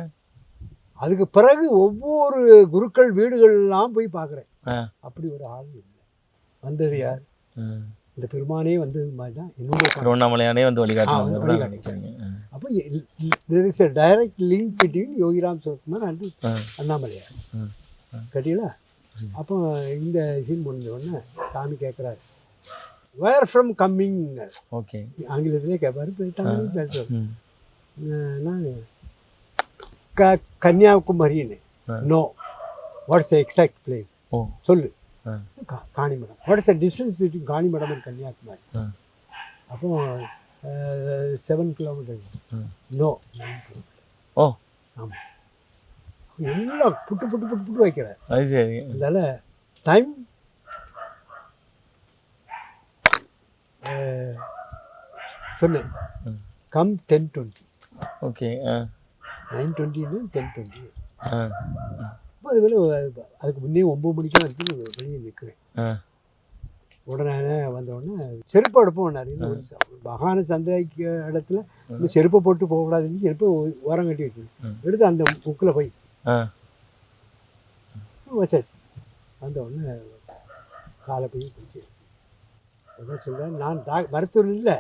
அதுக்கு பிறகு ஒவ்வொரு குருக்கள் வீடுகள்லாம் போய் பார்க்குறேன். ஆ. அப்படி ஒரு ஆள் இல்லை. வந்தது யார்? ம். இந்த பெருமானே வந்தது மாதிரி தான் என்னுடைய திருவண்ணாமலையானே வந்து ஆ, வழிகாட்டுவாங்க. வந்து வழிகாட்டுவாங்க. அப்போ there is a direct link between Yogiram Suratkumar and Annamalaiyar. ம். கட்டிங்களா? அப்போ இந்த சீன் முடிஞ்ச உடனே சாமி கேட்குறாரு, வேர் ஃப்ரம் கம்மிங். ஓகே. ஆங்கிலத்திலே கேட்பாரு, தமிழ்லையும் பேசுவார். ம். நான் கன்னியாகுமரின்னு. நோ, வாட்ஸ் எக்ஸாக்ட் பிளேஸ் ஓ சொல்லு. ஆ. Kanimadam. What's the distance between Kanimadam and Kanyakumari? ஆ. அப்போ 7 கிலோமீட்டர். ம். No, 9 kilometre. ஓ ஆமாம். எல்லாம் புட்டு புட்டு புட்டு புட்டு வைக்கிறார். அது சரி. அதனால டைம் சொன்னேன், ம். கம் 10:20. ஓகே. 9:20 10:20. ஆ. அப்போ அதுவேளை அதுக்கு முன்னே 9 மணிக்கெல்லாம் வரைக்கும் வெளியே நிற்கிறேன். ஆ. உடனே வந்த உடனே செருப்பு எடுப்போம்னாரு. மகான சந்தைக்கு இடத்துல இன்னும் செருப்பை போட்டு போகக்கூடாதுன்னு செருப்பை ஓரம் கட்டி வச்சு எடுத்து அந்த முக்கில் போய் ஆ. வச்சாச்சு. வந்த உடனே காலை போய் பிடிச்சி அதான் சொல்கிறேன், நான் மருத்துவர் இல்லை,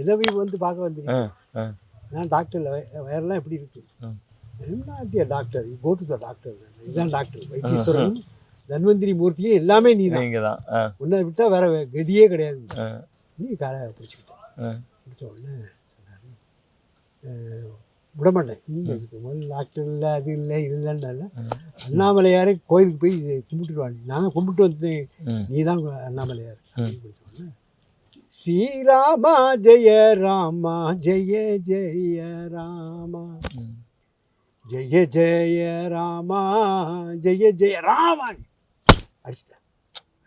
எதை போய் வந்து பார்க்க வந்திருக்கேன். ஆ. நான் டாக்டர் இல்லை, வயரெல்லாம் எப்படி இருக்கு? என்ன doctor, go to the doctor. இதுதான் டாக்டர். வைத்தீஸ்வரன், தன்வந்திரி மூர்த்தியே எல்லாமே நீ தான். நீங்க தான். உன்னை விட்டால் வேற கதியே கிடையாது. நீ காலை பிடிச்சிக்கிட்டேன். பிடிச்ச உடனே சொன்னார், விடமாட்டேன், இன்னும் வச்சுக்கோ, முதல்ல டாக்டர் இல்லை, அது இல்லை, இது இல்லைன்னால அண்ணாமலையாரே கோயிலுக்கு போய் கும்பிட்டுட்டு வாங்க. நான் கும்பிட்டு வந்துட்டேன், நீ தான் அண்ணாமலையார். பிடிச்ச உடனே ஸ்ரீராமா ஜெய ராமா ஜெய ஜெய ராமா ஜெய ஜெய ராமா ஜெய ஜெய ராமா அடிச்சிட்டேன்.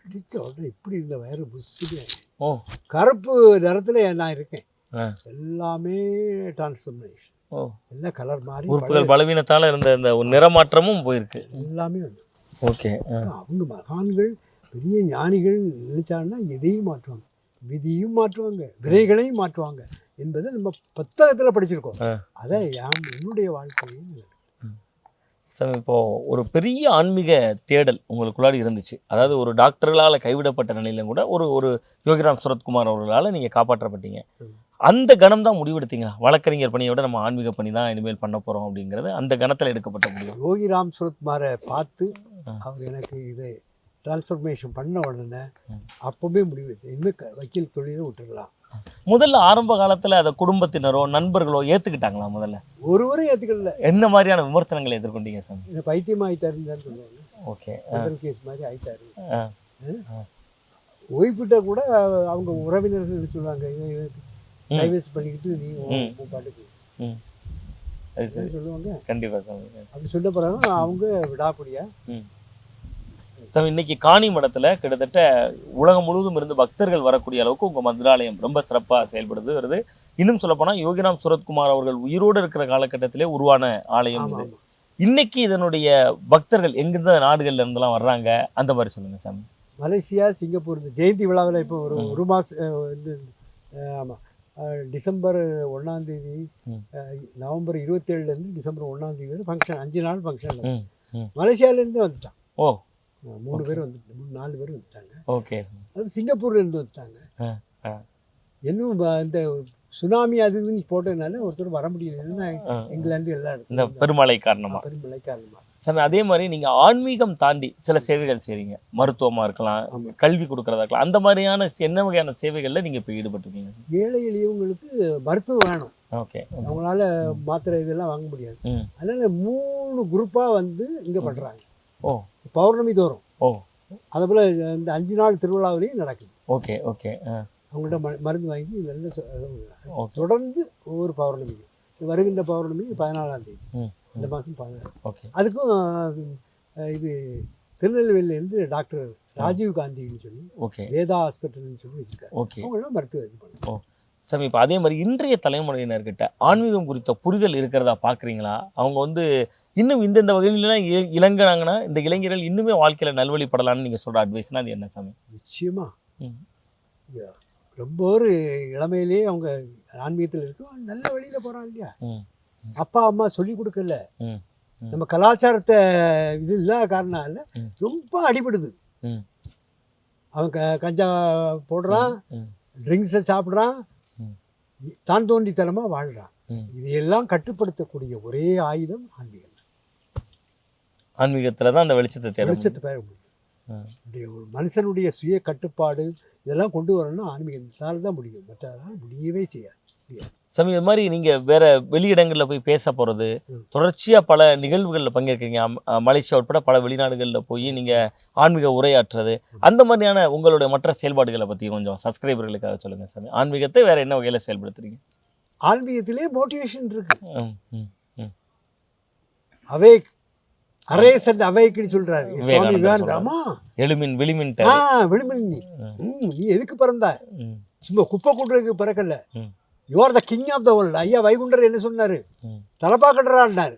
அடித்த உடனே இப்படி இருந்த வயறு புஷ்ஷுன்னு ஓ கருப்பு நிறத்தில் நான் இருக்கேன். ஆ. எல்லாமே டிரான்ஸ்ஃபர்மேஷன். ஓ எல்லாம் கலர் மாறி உறுப்புகள் பலவீனத்தால இருந்த இந்த ஒரு நிறமாற்றமும் போயிருக்கு. எல்லாமே வந்து ஓகே. அவங்க மகான்கள் பெரிய ஞானிகள் நினைச்சாங்கன்னா எதையும் மாற்றுவாங்க, விதியும் மாற்றுவாங்க, விதைகளையும் மாற்றுவாங்க என்பதை நம்ம புத்தகத்தில் படிச்சிருக்கோம். அதை என்னுடைய வாழ்க்கையும். சார் இப்போ ஒரு பெரிய ஆன்மீக தேடல் உங்களுக்குள்ளாடி இருந்துச்சு. அதாவது ஒரு டாக்டர்களால் கைவிடப்பட்ட நிலையிலும் கூட ஒரு யோகிராம் சுரத்குமார் அவர்களால் நீங்கள் காப்பாற்றப்பட்டீங்க. அந்த கணம் தான் முடிவெடுத்தீங்களா, வழக்கறிஞர் பணியை விட நம்ம ஆன்மீக பணி தான் இனிமேல் பண்ண போகிறோம் அப்படிங்கிறது அந்த கணத்தில் எடுக்கப்பட்ட முடியும்? யோகிராம் சுரத்குமாரை பார்த்து அவர் எனக்கு இதை டிரான்ஸ்ஃபர்மேஷன் பண்ண உடனே அப்போவே முடிவெடுத்தேன், இனிமேல் வக்கீல் தொழிலை விட்டுடலாம். முதல்ல ஆரம்ப காலத்தில் அதை குடும்பத்தினரோ நண்பர்களோ ஏற்றுக்கிட்டாங்களா? முதல்ல ஒருவரும் ஏற்றுக்கல. என்ன மாதிரியான விமர்சனங்களை எதிர்கொண்டீங்க சார்? இந்த பைத்தியமாக ஆயிட்டாருன்னு சொல்லுவாங்க. ஓகே. கேஸ் மாதிரி ஆயிட்டாரு. ஓய்விட்ட கூட அவங்க உறவினர்கள் சொல்லுவாங்க, டைவர்ஸ் பண்ணிக்கிட்டு நீ பாட்டுக்கு சொல்லுவாங்க. கண்டிப்பாக சார். அப்படி சொல்ல பிறகு அவங்க விடாப்படியா. சார் இன்னைக்கு காணி மடத்தில் கிட்டத்தட்ட உலகம் முழுவதும் இருந்து பக்தர்கள் வரக்கூடிய அளவுக்கு உங்கள் மந்திராலயம் ரொம்ப சிறப்பாக செயல்படுது வருது. இன்னும் சொல்லப்போனால் யோகிராம் சுரத்குமார் அவர்கள் உயிரோடு இருக்கிற காலகட்டத்திலே உருவான ஆலயம் இது. இன்னைக்கு இதனுடைய பக்தர்கள் எங்கெந்த நாடுகள்ல இருந்தெல்லாம் வர்றாங்க, அந்த மாதிரி சொல்லுங்க சாமி. மலேசியா, சிங்கப்பூர் இந்த ஜெயந்தி விழாவில் இப்போ ஒரு மாதம் ஆமாம், டிசம்பர் 1ஆம் தேதி, நவம்பர் 27லேருந்து டிசம்பர் 1ஆம் தேதி வரை ஃபங்க்ஷன், 5 நாள் ஃபங்க்ஷன். மலேசியாவிலேருந்து வந்துட்டான். ஓ 3 பேர் வந்துட்டு 4 பேர் வந்துட்டாங்க. ஓகே. அது சிங்கப்பூர்லேருந்து வந்துட்டாங்க. இன்னும் இந்த சுனாமி அது இதுன்னு போட்டதுனால ஒருத்தர் வர முடியலன்னா இங்கிலாந்து எல்லா இடத்துல இந்த பெருமழை காரணமாக. பெருமழை காரணமாக சாமி அதே மாதிரி நீங்கள் ஆன்மீகம் தாண்டி சில சேவைகள் செய்கிறீங்க. மருத்துவமாக இருக்கலாம், கல்வி கொடுக்குறதா இருக்கலாம். அந்த மாதிரியான என்ன வகையான சேவைகளில் நீங்கள் இப்போ ஈடுபட்டிருக்கீங்க? ஏழை எளியவங்களுக்கு மருத்துவம் வேணும். ஓகே. அவங்களால மாத்திரை இதெல்லாம் வாங்க முடியாது. அதனால 3 குரூப்பாக வந்து இங்கே பண்ணுறாங்க. ஓ பௌர்ணமி தோறும். ஓ அதே போல் இந்த 5 நாள் திருவிழாவிலையும் நடக்குது. ஓகே. ஓகே. அவங்கள்ட்ட மருந்து வாங்கி இதெல்லாம் தொடர்ந்து ஒவ்வொரு பௌர்ணமிக்கு, வருகின்ற பௌர்ணமி 14ஆம் தேதி இந்த மாதம் பார்க்குறேன். ஓகே. அதுக்கும் இது திருநெல்வேலியிலேருந்து டாக்டர் ராஜீவ் காந்தின்னு சொல்லி ஓகே. வேதா ஹாஸ்பிட்டல்னு சொல்லி வச்சுருக்காரு. ஓகே. அவங்களாம் மருத்துவம் இது பண்ணுறாங்க. ஓ சாமி, இப்போ அதே மாதிரி இன்றைய தலைமுறையினர்கிட்ட ஆன்மீகம் குறித்த புரிதல் இருக்கிறதா பார்க்குறீங்களா? அவங்க வந்து இன்னும் இந்தந்த வகையிலாம் இளங்குறாங்கன்னா இந்த இளைஞர்கள் இன்னுமே வாழ்க்கையில் நல்வழிப்படலான்னு நீங்கள் சொல்கிற அட்வைஸ்னால் அது என்ன சாமி? நிச்சயமா ம். ரொம்ப ஒரு இளமையிலேயே அவங்க ஆன்மீகத்தில் இருக்கும், நல்ல வழியில் போகிறான் இல்லையா. ம். அப்பா அம்மா சொல்லி கொடுக்கல, ம். நம்ம கலாச்சாரத்தை இது இல்லாத காரணம் இல்லை, ம். ரொம்ப அடிபடுது. ம். அவன் கஞ்சா போடுறான், ம். ட்ரிங்க்ஸை சாப்பிட்றான், ம். தான் தோண்டித்தனமாக வாழ்கிறான். ம். இதையெல்லாம் கட்டுப்படுத்தக்கூடிய ஒரே ஆயுதம் ஆன்மீகம். ஆன்மீகத்தில் தான் அந்த வெளிச்சத்தை தேட வெளிச்சத்தை பெற முடியும். ஒரு மனுஷனுடைய சுய கட்டுப்பாடு இதெல்லாம் கொண்டு வரணும்னா ஆன்மீகத்தால் தான் முடியும், மற்றதால் முடியவே செய்யாது. சாமி, இது மாதிரி நீங்கள் வேற வெளியிடங்களில் போய் பேச போகிறது, தொடர்ச்சியாக பல நிகழ்வுகளில் பங்கேற்கிறீங்க. மலேசியா உட்பட பல வெளிநாடுகளில் போய் நீங்கள் ஆன்மீக உரையாற்றுறது, அந்த மாதிரியான உங்களுடைய மற்ற செயல்பாடுகளை பற்றி கொஞ்சம் சப்ஸ்கிரைபர்களுக்காக சொல்லுங்கள் சாமி. ஆன்மீகத்தை வேற என்ன வகையில் செயல்படுத்துறீங்க? ஆன்மீகத்திலே மோட்டிவேஷன் இருக்கு. ம். ம். ம். அவேக் அரேஸ் அண்ட் அவேக்னு சொல்றாரு சுவாமி விவேகானந்தர் விவேகானந்தர். சொல்றாரு. ஆமா, எழுமின் விளிமின் விழுமின் நீ எதுக்கு பிறந்த? சும்மா குப்பை கூட்டுறதுக்கு பிறக்கல. You are the king of the world. ஐயா வைகுண்டர் என்ன சொன்னாரு? தலப்பா கட்டுறான்னாரு.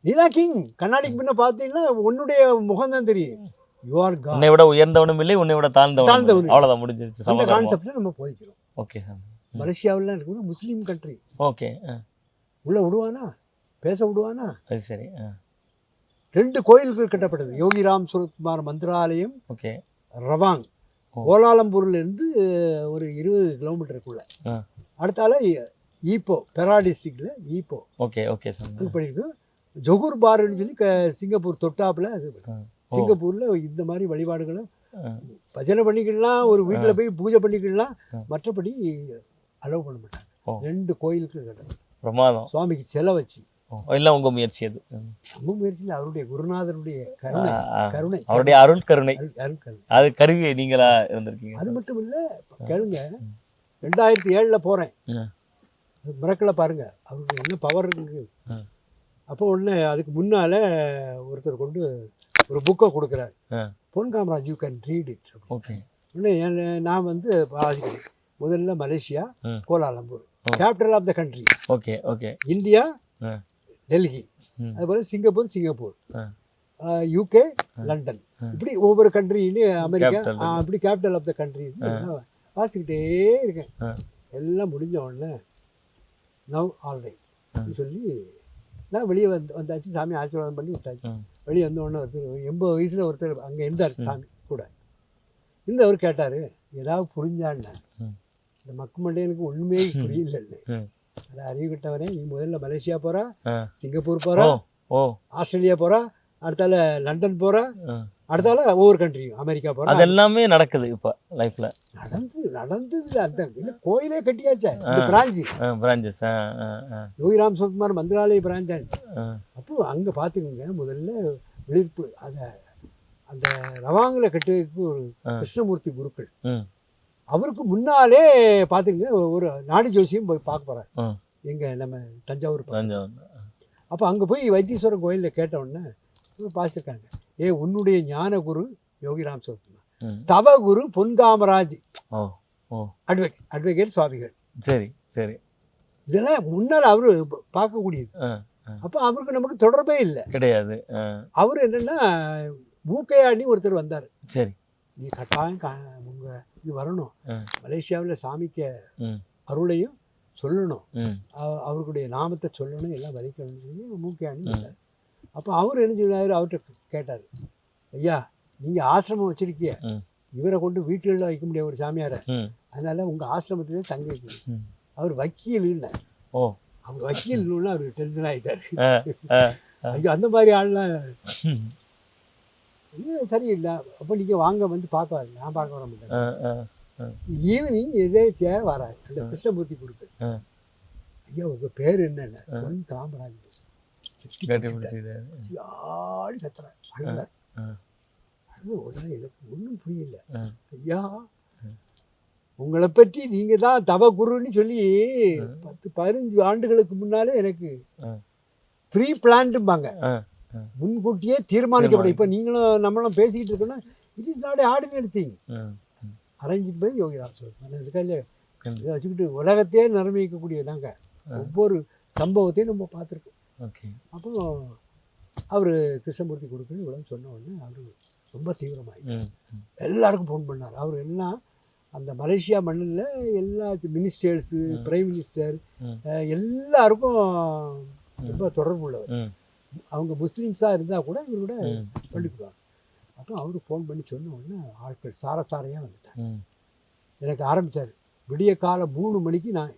நீதான் கிங். கண்ணாடிக்கு முன்ன பார்த்தீங்கன்னா உன்னுடைய முகம் தான் தெரியும். You are God. உன்னை விட உயர்ந்தவனும் இல்லை, உன்னை விட தாழ்ந்தவனும். அவ்வளோதான், முடிஞ்சிருச்சு. அந்த கான்செப்ட்ல நம்ம போதிக்கிறோம். Okay sir. மலேசியாவில் இருக்கிற முஸ்லீம் கண்ட்ரி. ஓகே. உள்ள விடுவானா? பேச விடுவானா? அது சரி. 2 கோயில்கள் கட்டப்பட்டது. யோகிராம் சுரத்குமார் மந்திராலயம், ஓகே, ரவாங், கோலாலம்பூர்லேருந்து ஒரு 20 கிலோமீட்டருக்குள்ள. அடுத்தால ஈப்போ, பெரா டிஸ்ட்ரிக்டில் ஈப்போ. ஓகே. Okay sir. அது பண்ணியிருக்கு. ஜொகூர் பார்னு சொல்லி சிங்கப்பூர் தொட்டாப்பில் அது. சிங்கப்பூரில் இந்த மாதிரி வழிபாடுகளை பஜனை பண்ணிக்கலாம், ஒரு வீட்டில் போய் பூஜை பண்ணிக்கலாம், மற்றபடி அலோவ் பண்ண மாட்டாங்க. 2 கோயிலுக்கு கட்டணும். பிரமாதம். சுவாமிக்கு செலை வச்சு. எல்லாம் உங்கள் முயற்சி அது? நம்ம முயற்சியில் அவருடைய குருநாதருடைய கருணை, அவருடைய அருள் கருணை. அது கருவியை நீங்களா இருந்திருக்கீங்க. அது மட்டும் இல்லை, கேளுங்க, 2007 போகிறேன். மிரக்கலை பாருங்க, அவருக்கு என்ன பவர் இருக்கு. அப்போ ஒன்று அதுக்கு முன்னால் ஒருத்தர் கொண்டு ஒரு புக்கை கொடுக்குறாரு. Pon Kamaraj, you can read it. Okay. உடனே நான் வந்து வாசிக்கிறேன். முதல்ல Malaysia, Kuala Lumpur, capital of the country. Okay. Okay. India, Delhi, அதுபோல் சிங்கப்பூர், யூகே, லண்டன், இப்படி ஒவ்வொரு கண்ட்ரிலையும் அமெரிக்கா, இப்படி கேபிட்டல் ஆஃப் த கண்ட்ரிஸ் வாசிக்கிட்டே இருக்கேன். எல்லாம் முடிஞ்ச உடனே நவ் ஆல்ரைட் சொல்லி நான் வெளியே வந்தாச்சு. சாமி ஆசீர்வாதம் பண்ணி விட்டாச்சு. வெளியே வந்த உடனே ஒருத்தர் 80 வயசில் ஒருத்தர் அங்கே இருந்தார் சாமி கூட. அவர் கேட்டார், ஏதாவது புரிஞ்சான்னு. இந்த மக்கு மண்டையனுக்கு ஒன்றுமே புரியலன்னு. அதை அறிவுகிட்டவரே, நீ முதல்ல மலேசியா போகிறா, சிங்கப்பூர் போகிறா, ஆஸ்திரேலியா போகிறா, அடுத்தால லண்டன் போகிறா, அடுத்தால ஒவ்வொரு கண்ட்ரியும் அமெரிக்கா போகிறா. அது எல்லாமே நடக்குது இப்போ லைஃப்பில். நடந்து அந்த கோயிலே கட்டியாச்சா, பிரான்ச்சஸ். யோகிராம் சுரத்குமார் மந்திராலய பிரான்ச். அப்போ அங்கே பார்த்துக்கோங்க, முதல்ல விழிப்பு அந்த ரவாங்கில் கட்டுறதுக்கு ஒரு கிருஷ்ணமூர்த்தி குருக்கள், அவருக்கு முன்னாலே பார்த்துங்க ஒரு நாடி ஜோசியம் போய் பார்க்க போகிறார் எங்கள் நம்ம தஞ்சாவூர். அப்போ அங்கே போய் வைத்தீஸ்வரன் கோயிலில் கேட்டவுடனே பார்த்துருக்காங்க, உன்னுடைய ஞான குரு யோகிராம் சுரத்குமார், தவ குரு பொன் காமராஜ் அட்வொகேட் சுவாமிகள். சரி சரி. இதெல்லாம் முன்னால் அவரு பார்க்கக்கூடியது. அப்போ அவருக்கு நமக்கு தொடர்பே இல்லை, கிடையாது. அவர் என்னென்னா மூக்கையாடி ஒருத்தர் வந்தார். சரி, நீ கட்டாயம் உங்கள் இது வரணும், மலேசியாவில் சாமிக்க அருளையும் சொல்லணும், அவருடைய நாமத்தை சொல்லணும், எல்லாம் வதைக்கணும்னு சொல்லி மூக்கையாடி வந்தார். அப்போ அவர் என்ன செய்தார், அவர்கிட்ட கேட்டார், ஐயா நீங்கள் ஆசிரமம் வச்சுருக்கிய, இவரை கொண்டு வீட்டுகளில் வைக்க முடியாது ஒரு சாமியாரை, அதனால் உங்கள் ஆசிரமத்திலே தங்க வைக்கணும். அவர் வக்கீல் இல்லை. அவர் வக்கீல்னு அவர் டென்ஷன் ஆகிட்டார். ஐயோ அந்த மாதிரி ஆள்லாம் சரியில்லை. அப்போ நீங்கள் வாங்க வந்து பார்க்க வர, நான் பார்க்க வர மாட்டேன். ஈவினிங் எதேச்சே வராது அந்த கிருஷ்ணமூர்த்தி கொடுக்கு. ஐயா உங்கள் பேர் என்னென்ன? பொன் காமராஜ். ஆடி கத்துறேன், அழுதார். அழுது உடனே எனக்கு ஒன்றும் புரியல. ஐயா உங்களை பற்றி நீங்கள் தான் தவ குருன்னு சொல்லி 10-15 ஆண்டுகளுக்கு முன்னாலே எனக்கு ப்ரீ பிளான்டும்பாங்க, ஆ முன்கூட்டியே தீர்மானிக்கப்படும். இப்போ நீங்களும் நம்மளும் பேசிக்கிட்டு இருக்கோன்னா it is not ordinary thing. Arrange by Yogi Ram சொல்லுவாங்க. இதுக்காக இல்லையா இதை வச்சுக்கிட்டு உலகத்தையே நிர்ணயிக்கக்கூடிய நாங்கள் ஒவ்வொரு சம்பவத்தையும் நம்ம பார்த்துருக்கோம். ஓகே. அப்புறம் அவர் கிருஷ்ணமூர்த்தி கொடுக்குன்னு இவ்வளோ சொன்ன உடனே அவர் ரொம்ப தீவிரமாகி எல்லாருக்கும் ஃபோன் பண்ணார். அவர் எல்லாம் அந்த மலேசியா மண்ணில் எல்லா மினிஸ்டர்ஸு, பிரைம் மினிஸ்டர் எல்லாருக்கும் ரொம்ப தொடர்பு உள்ளவர். அவங்க முஸ்லீம்ஸாக இருந்தால் கூட இவர் கூட பண்ணிக்குவாங்க. அப்போ அவரு ஃபோன் பண்ணி சொன்ன உடனே ஆட்கள் சாரசாரையாக வந்துட்டாங்க. எனக்கு ஆரம்பித்தார். விடிய காலை 3 மணிக்கு நான்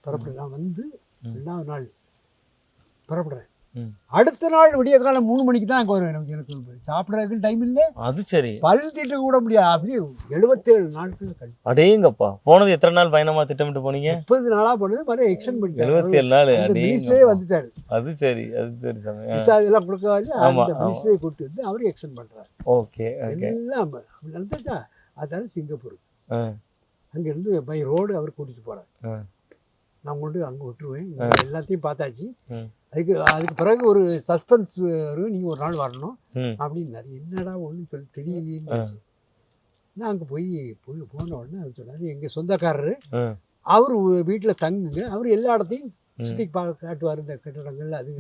புறப்படுறேன். நான் வந்து 2வது நாள் புறப்படுறேன். அடுத்த நாள் விடிய காலம் 3 மணிக்கு தான் அங்கே வருவேன். எனக்கு சாப்பிட்றதுக்கு டைம் இல்லை, அது சரி, பல் திட்டு கூட முடியாது. அப்படியே 77 நாட்கள் கழிச்சு. அடேங்கப்பா. போனது எத்தனை நாள் பயணமா திட்டமிட்டு போனீங்க? 30 நாளாக போனது மாதிரி எக்ஸ்டெண்ட் பண்ணிட்டாரு. 77 நாள். மினிஸ்டரே வந்துட்டாரு. அது சரி, அது சரி. விசா இதெல்லாம் கொடுக்காது, அந்த மினிஸ்டரே கூப்பிட்டு வந்து அவரே எக்ஸ்டெண்ட் பண்ணுறாரு. ஓகே. எல்லாம் அப்படி நடந்துச்சா. அதால சிங்கப்பூருக்கு அங்கேருந்து பை ரோடு அவர் கூட்டிகிட்டு போகிறார். நான் கொண்டு அங்கே விட்டுருவேன். எல்லாத்தையும் பார்த்தாச்சு. அதுக்கு பிறகு ஒரு சஸ்பென்ஸ் வரும், நீங்கள் ஒரு நாள் வரணும் அப்படின்னாரு. என்னடா ஒன்றும் சொல்லி தெரியலையே. நான் அங்கே போன உடனே அவர் சொன்னார், எங்கள் சொந்தக்காரரு அவர் வீட்டில் தங்குங்க, அவர் எல்லா இடத்தையும் சுற்றி காட்டுவார். இந்த கட்டடங்கள் அது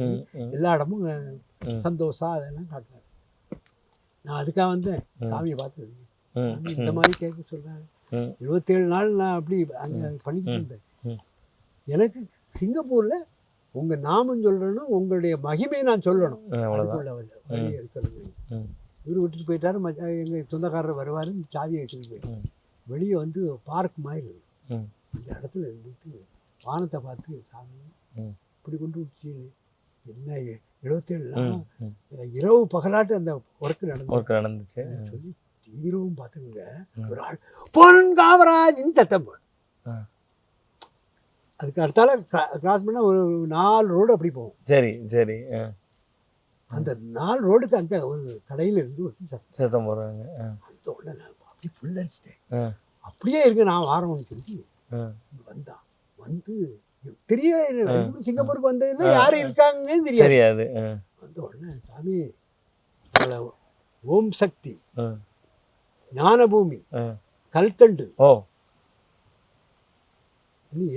எல்லா இடமும் சந்தோஷம் அதெல்லாம் காட்டுவார். நான் அதுக்காக வந்தேன் சாமியை பார்த்து இந்த மாதிரி கேட்க சொல்கிறாங்க. 77 நாள் நான் அப்படி அங்கே பண்ணிக்கிட்டு இருந்தேன். எனக்கு சிங்கப்பூரில் உங்கள் நாமம் சொல்லணும், உங்களுடைய மகிமையை நான் சொல்லணும். அதுக்குள்ள வழி எடுக்கணும். இவர் விட்டுட்டு போயிட்டாரு. எங்கள் சொந்தக்காரர் வருவார், சாவியை எடுத்துட்டு போயிட்டார். வெளியே வந்து பார்க் மாதிரி இருக்கும். இந்த இடத்துல இருந்துட்டு வானத்தை பார்த்து சாமி இப்படி கொண்டு விட்டு என்ன 77 நாள் இரவு பகலாட்டு அந்த ஒர்க்கு நடந்துச்சு சொல்லி தீரவும் பார்த்துங்க. ஒரு ஆள் பொன் காமராஜ்னு சத்தம் போடு. அதுக்கு அடுத்தால கிராஸ் பண்ணால் ஒரு 4 ரோடு அப்படி போகும். சரி சரி. அந்த 4 ரோடுக்கு அங்கே ஒரு கடையில் இருந்து ஒரு சத்தம் போடுறாங்க. அந்த உடனே நான் அப்படியே புல்லரிச்சிட்டேன். அப்படியே இருக்கு நான் வாரம்னு சொல்லி வந்தான். வந்து தெரியவே சிங்கப்பூருக்கு வந்ததுல யாரும் இருக்காங்கன்னு தெரியாது. வந்த உடனே சாமி ஓம் சக்தி, ஞானபூமி, கல்கண்டு,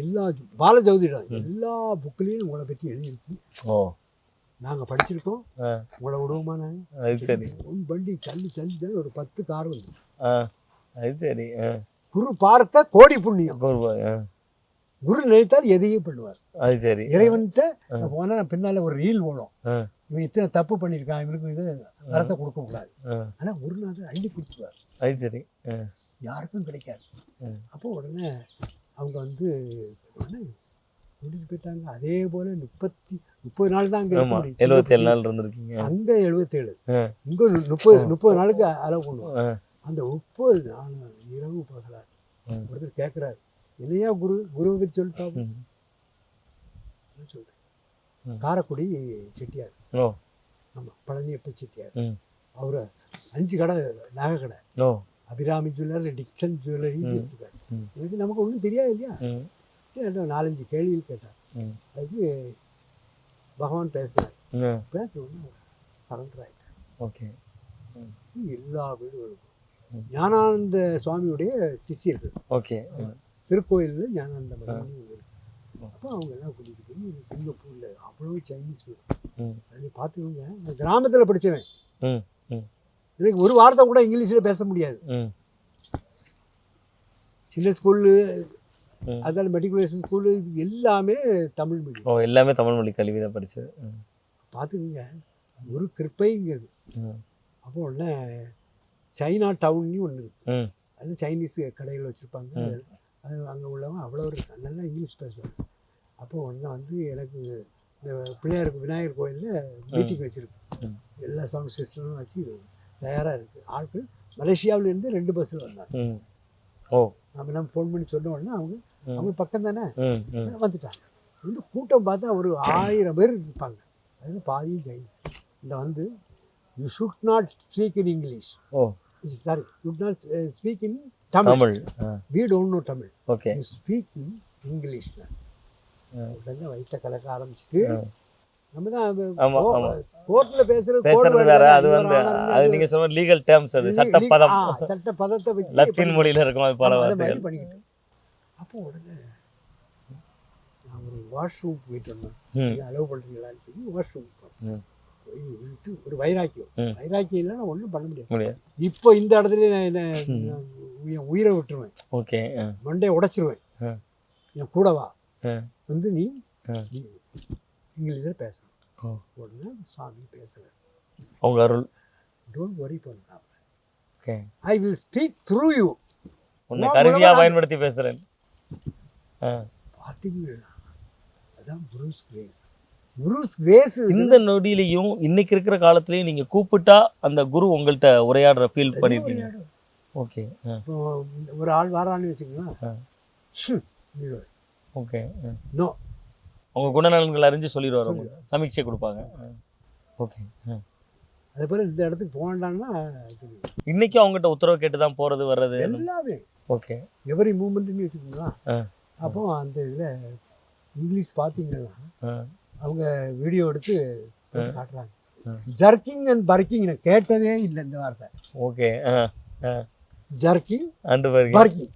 எல்லா பாலஜோதிடம் எல்லா புக்கிலையும் உங்களை பற்றி எழுதியிருக்கு. நாங்கள் படிச்சிருக்கோம். உங்களை விடுவோமா நாங்கள்? வண்டி சல்லி ஒரு 10 கார் வந்து. அது சரி. குரு பார்க்க கோடி புண்ணியம். குரு நினைத்தால் எதையும் பண்ணுவார். அது சரி. இறைவன்கிட்ட போனால் பின்னால் ஒரு ரீல் ஓடும். இவன் இத்தனை தப்பு பண்ணியிருக்கான், இவனுக்கு இது வரத்தை கொடுக்கக்கூடாது. ஆனால் குருநாதர் அள்ளி கொடுத்துருவார். அது சரி. யாருக்கும் கிடைக்காது. அப்போ உடனே அவங்க வந்து உடனே கூட்டிகிட்டு போயிட்டாங்க. அதே போல் 30 நாள் தான் அங்கே 77 நாள் இருந்திருக்கீங்க. அங்கே 77, இங்கே 30 நாளுக்கு அளவு பண்ணுவோம். அந்த 30 நாள் இரவு பகலார் ஒருத்தர் கேட்குறாரு, என்னையா குருவை பற்றி சொல்லிட்டா சொல்கிறேன். காரைக்குடி செட்டியார், ஆமாம் பழனியப்ப செட்டியார். அவர் 5 கடை நகை கடை, அபிராமி ஜுவல்லரி, டிக்சன் ஜுவல்லரி வச்சுருக்காரு. எனக்கு நமக்கு ஒன்றும் தெரியாது இல்லையா. 4-5 கேள்விகள் கேட்டார். அதுக்கு பகவான் பேசுகிறேன். பேசுகிறோன்னு சரண்டர் ஆகிட்டார். ஓகே. எல்லா வீடுகளுக்கும் ஞானானந்த சுவாமியுடைய சிஷியர்கள். ஓகே. திருக்கோயிலில் ஞானானந்த மடம் இருக்கு. அப்போ அவங்க எல்லாம் கூட்டிகிட்டு போய் சிங்கப்பூரில் அவ்வளோ சைனீஸ் வீடு அதில் பார்த்துக்கோங்க. நான் கிராமத்தில் படித்தவன். எனக்கு ஒரு வார்த்தை கூட இங்கிலீஷில் பேச முடியாது. சில ஸ்கூலு, அதாவது மெட்ரிகுலேஷன் ஸ்கூலு, இது எல்லாமே தமிழ் மீடியம். எல்லாமே தமிழ் மொழி கல்வி தான் படித்தது. பார்த்துக்குங்க, ஒரு கிருப்பைங்கிறது. அப்போ உடனே சைனா டவுன்னு ஒன்று இருக்குது. அதில் சைனீஸ் கடைகள் வச்சுருப்பாங்க. அது அங்கே உள்ளவங்க அவ்வளோ நல்லா இங்கிலீஷ் பேசுவாங்க. அப்போ உடனே வந்து எனக்கு இந்த விநாயகர் கோயிலில் மீட்டிங் வச்சுருக்கு. எல்லா சவுண்ட் சிஸ்டமும் வச்சு தயாராக இருக்குது. ஆட்கள் மலேசியாவிலேருந்து 2 பஸ்ஸில் வந்தாங்க. நம்ம ஃபோன் பண்ணி சொன்ன உடனே அவங்க பக்கம் தானே வந்துட்டாங்க. வந்து கூட்டம் பார்த்தா ஒரு 1000 பேர் இருப்பாங்க. அதில் பாதியும் சைனீஸ். இந்த வந்து you should not speak in English. Sorry, you should not speak in Tamil. We don't know Tamil. Okay, you speak in இங்கிலீஷில். உடனே வயிற்ற கலக்க ஆரம்பிச்சுட்டு நம்ம தான் ஆமா ஆமா கோர்ட்ல பேசுறது வேற. அது வந்து அது நீங்க சொன்ன லீகல் டேர்ம்ஸ், அது சட்ட பதம், சட்ட பதத்தை வச்சு லத்தீன் மொழியில இருக்கும் அது பல அதை வார்த்தைகள். மாதிரி பண்ணிக்கிட்டு அப்போ உடனே நான் ஒரு வாஷ்ரூம் போயிட்டு வந்தேன். அலோவ் பண்ணுறீங்களான்னு சொல்லி வாஷ்ரூம் போய் விட்டு ஒரு வைராக்கியம் இல்லைன்னா ஒன்றும் பண்ண முடியாது. இப்போ இந்த இடத்துல நான் என்ன என் உயிரை விட்டுருவேன். ஓகே, மண்டையை உடைச்சிருவேன். என் கூடவா வந்து நீ இங்கிலீஷில் பேசணும். உடனே சாமி பேசுகிறேன். அவங்க அருள். டோன்ட் வரி பண்ணா, okay, I will speak through you. உன்னை கருவியாக பயன்படுத்தி பேசுகிறேன். பார்த்தீங்களா, அதான் குருஸ் கிரேஸ். குருஸ் கிரேஸ் இந்த நொடியிலையும் இன்னைக்கு இருக்கிற காலத்துலயும் நீங்க கூப்பிட்டா அந்த குரு உங்கள்கிட்ட உரையாடுற ஃபீல் பண்ணிருக்கீங்க. ஓகே, ஒரு ஆள் வாரான்னு வச்சுக்கோங்களேன். ஓகே, நோ, உங்க குணநலன்கள் அறிஞ்சு சொல்லிடுவார், அவங்க சமீட்சை கொடுப்பாங்க. ஓகே, அதே போல இந்த இடத்துக்கு போகண்டான்னா இன்னைக்கும் அவங்ககிட்ட உத்தரவு கேட்டு தான் போறது வர்றது எல்லாமே. ஓகே, எவரி மூமெண்ட்னு வச்சுக்கோங்களா. அப்போ அந்த இதில் இங்கிலீஷ் பார்த்தீங்கன்னா அவங்க வீடியோ எடுத்து காட்டுறாங்க. ஜர்க்கிங் அண்ட் பர்க்கிங் நான் கேட்டதே இல்லை இந்த வார்த்தை. Okay, jerking and burking.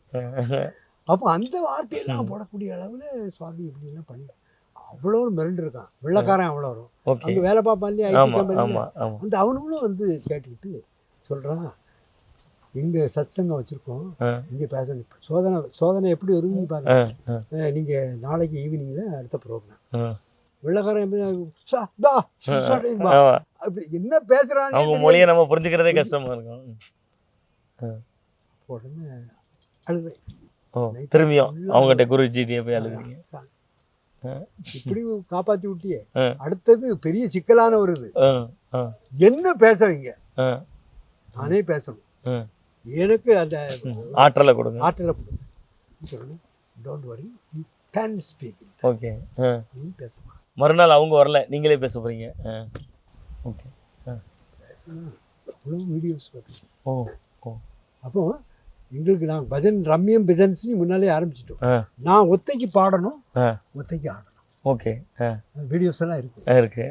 அப்போ அந்த வார்த்தையெல்லாம் போடக்கூடிய அளவில் சுவாமி இப்படிலாம் பண்ணி அவ்வளோ மிரண்டு இருக்கான். வெள்ளக்காரன் அவ்வளோ வரும். அங்கே வேலை பார்ப்பான் இல்லையா, ஐடி கம்பெனி. அந்த அவனுங்களும் வந்து கேட்டுக்கிட்டு சொல்கிறான், எங்கே சத்சங்கம் வச்சுருக்கோம், இங்கே பேசணும். சோதனை எப்படி வருதுன்னு பாருங்க. நீங்கள் நாளைக்கு ஈவினிங்கில் அடுத்த ப்ரோக்ராம். வெள்ளக்காரன் அப்படி என்ன பேசுகிறாங்க, மொழியை நம்ம புரிஞ்சுக்கிறதே கஷ்டமாக இருக்கும். உடனே அழுது திரும்பியும் அவங்ககிட்ட குருஜிட்டியே போய் அழுதுங்க. இப்படி காப்பாற்றி விட்டியே. அடுத்தது பெரிய சிக்கலான ஒரு இது. என்ன பேசுறீங்க, நானே பேசணும், எனக்கு அந்த ஆற்றலை கொடுங்க. Don't worry, you can speak. Okay, நீ பேசலாம். மறுநாள் அவங்க வரல, நீங்களே பேச போறீங்க. ஓகே, பேசலாம். அவ்வளோ வீடியோஸ் பார்த்தீங்க. ஓ, அப்போ எங்களுக்கு நாங்கள் பஜன் ரம்யம் பிஜன்ஸ்னு முன்னாலே ஆரம்பிச்சிட்டோம். நான் ஒத்தைக்கு பாடணும், ஒத்தைக்கு ஆடணும். ஓகே, வீடியோஸ் எல்லாம் இருக்கு.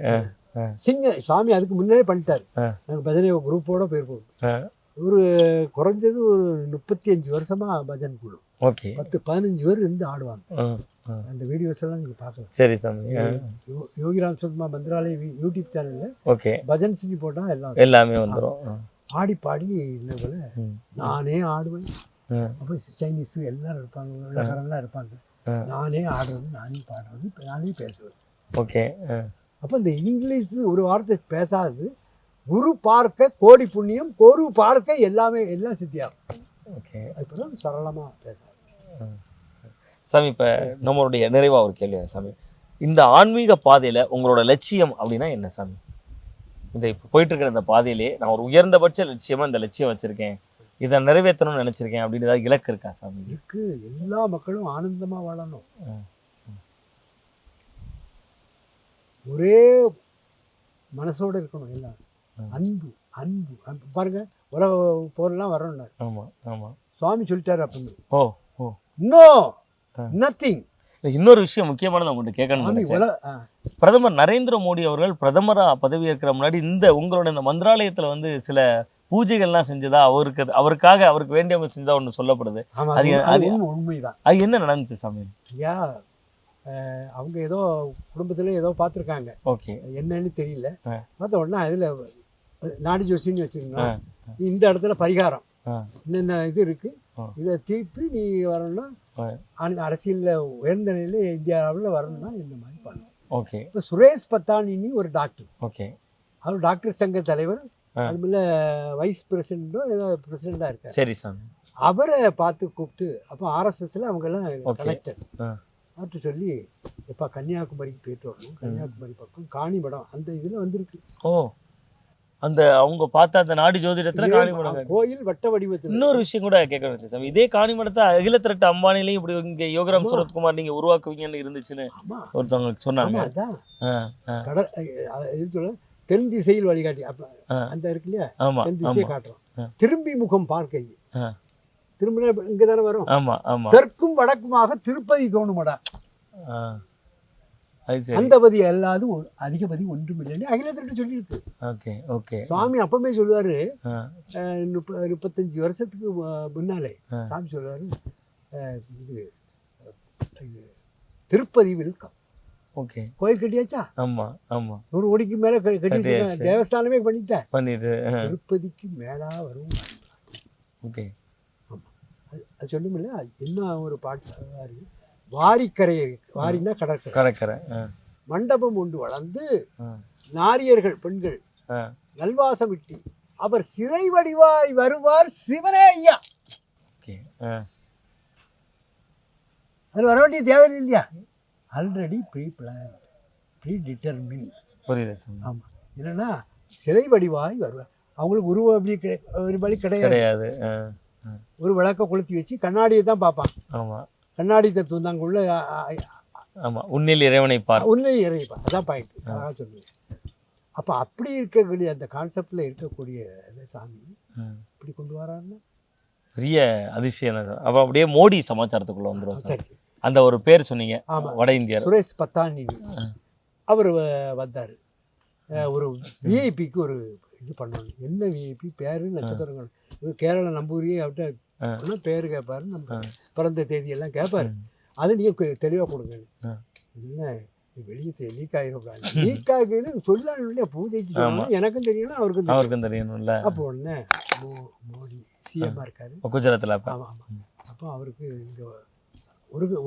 சிங்கர் சாமி அதுக்கு முன்னாலே பண்ணிட்டாரு. நாங்கள் பஜனை குரூப்போட போயிருப்போம். ஒரு குறைஞ்சது ஒரு 35 வருஷமா பஜன் குழு. ஓகே, 10-15 பேர் இருந்து ஆடுவாங்க. அந்த வீடியோஸ் எல்லாம் நீங்கள் பார்க்கலாம். சரி சாமி. யோகிராம் சுத்மா மந்திராலய யூடியூப் சேனலில் ஓகே பஜன் சினி போட்டால் எல்லாமே வந்துடும். ஆடி பாடி இல்லை போல நானே ஆடுவேன். அப்போ சைனீஸு எல்லாரும் இருப்பாங்க, வெள்ளக்காரங்களாம் இருப்பாங்க. நானே ஆடுறது, நானே பாடுறது, நானே பேசுறது. ஓகே, அப்போ இந்த இங்கிலீஷ் ஒரு வார்த்தை பேசாது. குரு பார்க்க கோடி புண்ணியம், குரு பார்க்க எல்லாமே எல்லாம் சித்தியாகும். ஓகே, அதுக்கப்புறம் சரளமாக பேசாது. சாமி, இப்போ நம்மளுடைய நிறைவாக ஒரு கேள்வி சாமி, இந்த ஆன்மீக பாதையில் உங்களோட லட்சியம் அப்படின்னா என்ன சாமி? இந்த இப்போ போயிட்டு இருக்கிற இந்த பாதையிலே நான் ஒரு உயர்ந்தபட்ச லட்சியமாக இந்த லட்சியம் வச்சுருக்கேன், இதை நிறைவேற்றணும்னு நினச்சிருக்கேன் அப்படின்னு ஏதாவது இலக்கு இருக்கா சாமி? இருக்கு. எல்லா மக்களும் ஆனந்தமாக வாழணும். ஒரே மனசோடு இருக்கணும். எல்லாம் அன்பு அன்பு அன்பு. பாருங்க, உலக போரெல்லாம் வரணும்னாரு. ஆமாம் ஆமாம், சுவாமி சொல்லிட்டாரு. அப்படின்னு ஓ நோ நத்திங். இன்னொரு விஷயம் முக்கியமானது உங்கள்கிட்ட கேட்கணும். பிரதமர் நரேந்திர மோடி அவர்கள் பிரதமராக பதவி ஏற்கிற முன்னாடி இந்த உங்களோட இந்த மந்திராலயத்தில் வந்து சில பூஜைகள்லாம் செஞ்சதா, அவருக்கு வேண்டியவங்க செஞ்சதா ஒன்று சொல்லப்படுது. அது உண்மைதான். அது என்ன நடந்துச்சு சாமி? ஐயா, அவங்க ஏதோ குடும்பத்துல ஏதோ பார்த்துருக்காங்க. ஓகே, என்னன்னு தெரியல. பார்த்த உடனே அதில் நாடி ஜோசின்னு வச்சுருந்தோம். இந்த இடத்துல பரிகாரம் என்னென்ன இது இருக்கு, இதை தீர்த்து நீ வரணும்னா அரசியலில் உயர்ந்த நிலையில் இந்தியாவில் வரணும்னா இந்த மாதிரி பண்ணணும். ஓகே, இப்போ சுரேஷ் பத்தானின்னு ஒரு டாக்டர். ஓகே, அவர் டாக்டர் சங்க தலைவர், அதுமில்ல வைஸ் பிரசிடென்ட்டோ ஏதோ பிரசிடெண்ட்டாக இருக்கார். சரி சாமி. அவரை பார்த்து கூப்பிட்டு, அப்போ ஆர்எஸ்எஸ்ல அவங்கெல்லாம் கனெக்டட். அவர்கிட்ட சொல்லி, எப்போ கன்னியாகுமரிக்கு போயிட்டு வரணும், கன்னியாகுமரி பக்கம் காணிமடம் அந்த இதில் வந்திருக்கு. ஓ, அந்த அவங்க பார்த்த அந்த நாடி ஜோதிடத்தில் காணிமடம் கோயில் வட்ட வடிவத்தில். இன்னொரு விஷயம் கூட கேட்க சாமி, இதே காணிமடத்தை அகில திரட்டு அம்பானிலையும் இப்படி இங்கே யோகராம் சரத்குமார் நீங்கள் உருவாக்குவீங்கன்னு இருந்துச்சுன்னு ஒருத்தவங்க சொன்னாங்க. அதான் தென் திசையில் வழிகாட்டி. அப்போ அந்த இருக்கு இல்லையா, தென் திசையை காட்டுறோம். திரும்பி முகம் பார்க்கை, திரும்பினா இங்கே தானே வரும். தெற்கும் வடக்குமாக திருப்பதி தோணுமடா. அது சரி. அந்த பதி அல்லாது அதிகபதி ஒன்றும் இல்லைன்னு அகிலத்திட்ட சொல்லியிருக்கு. Okay okay. சுவாமி அப்பவுமே சொல்லுவார், ஆ 35 வருஷத்துக்கு முன்னாலே சாமி சொல்லுவார், இது திருப்பதி வில்கம் ஓகே. கோயில் கட்டியாச்சா? ஆமாம் ஆமாம் 100 கோடிக்கு மேலே கட்டி கட்டியாச்சு. தேவஸ்தானமே பண்ணிட்டேன். பண்ணிட்டு. திருப்பதிக்கு மேலா வரும். ஓகே. ஆமாம், அது சொல்லுமில்ல. என்ன ஒரு பாட்டு, வாரிக்கரை, வாரின்னா கடற்கரை, கடற்கரை. மண்டபம் ஒன்று வளர்ந்து ஆ நாரியர்கள் பெண்கள் ஆ நல்வாசம் விட்டி அவர் சிறை வடிவாய் வருவார் சிவனே ஐயா. ஓகே. ஆ அதில் வர வேண்டிய தேவையில்லை இல்லையா? Already preplan, predetermine. புரியுது சார். ஆமாம், இல்லைன்னா சிறை வடிவாய் வருவார். அவங்களுக்கு உருவம் அப்படி ஒரு வழி கிடையாது. கிடையாது. ஒரு விளக்க கொளுத்தி வச்சு கண்ணாடியை தான் பார்ப்பான். ஆமாம் கண்ணாடி தத்துவம் தாங்க உள்ள ஆமாம். உன்னில் இறைவனை பார். உன்னை இறைப்பான். அதான் பாயிண்ட். அழகாக சொல்லுவேன். அப்போ அப்படி இருக்கக்கூடிய அந்த கான்செப்டில் இருக்கக்கூடிய அந்த சாமி இப்படி கொண்டு வராருன்னா பெரிய அதிசயம். அப்போ அப்படியே மோடி சமாச்சாரத்துக்குள்ளே வந்துடும் சார். சரி சரி. அந்த ஒரு பேர் சொன்னீங்க. ஆமாம், வட இந்தியர் சுரேஷ் பத்தானி அவர் வந்தார். ஒரு விஐபிக்கு ஒரு இது பண்ணணும். என்ன விஐபி பேரு நட்சத்திரங்கள், கேரள நம்பூரியே அவர்கிட்ட பேர் கேட்பாரு, நம்ம பிறந்த தேதியெல்லாம் கேட்பாரு. அதை நீங்கள் தெளிவாக கொடுங்க. என்ன வெளியே லீக் ஆகிடக்கூடாது, லீக் ஆகுன்னு சொல்லலாம் இல்லையா? பூஜைக்கு சொல்லணும், எனக்கும் தெரியணும் அவருக்கும் தெரியணும்ல. அப்போ உடனே மோடி சிஎம்மாக இருக்காரு குஜராத்தில். ஆமாம் ஆமாம். அப்போ அவருக்கு இங்கே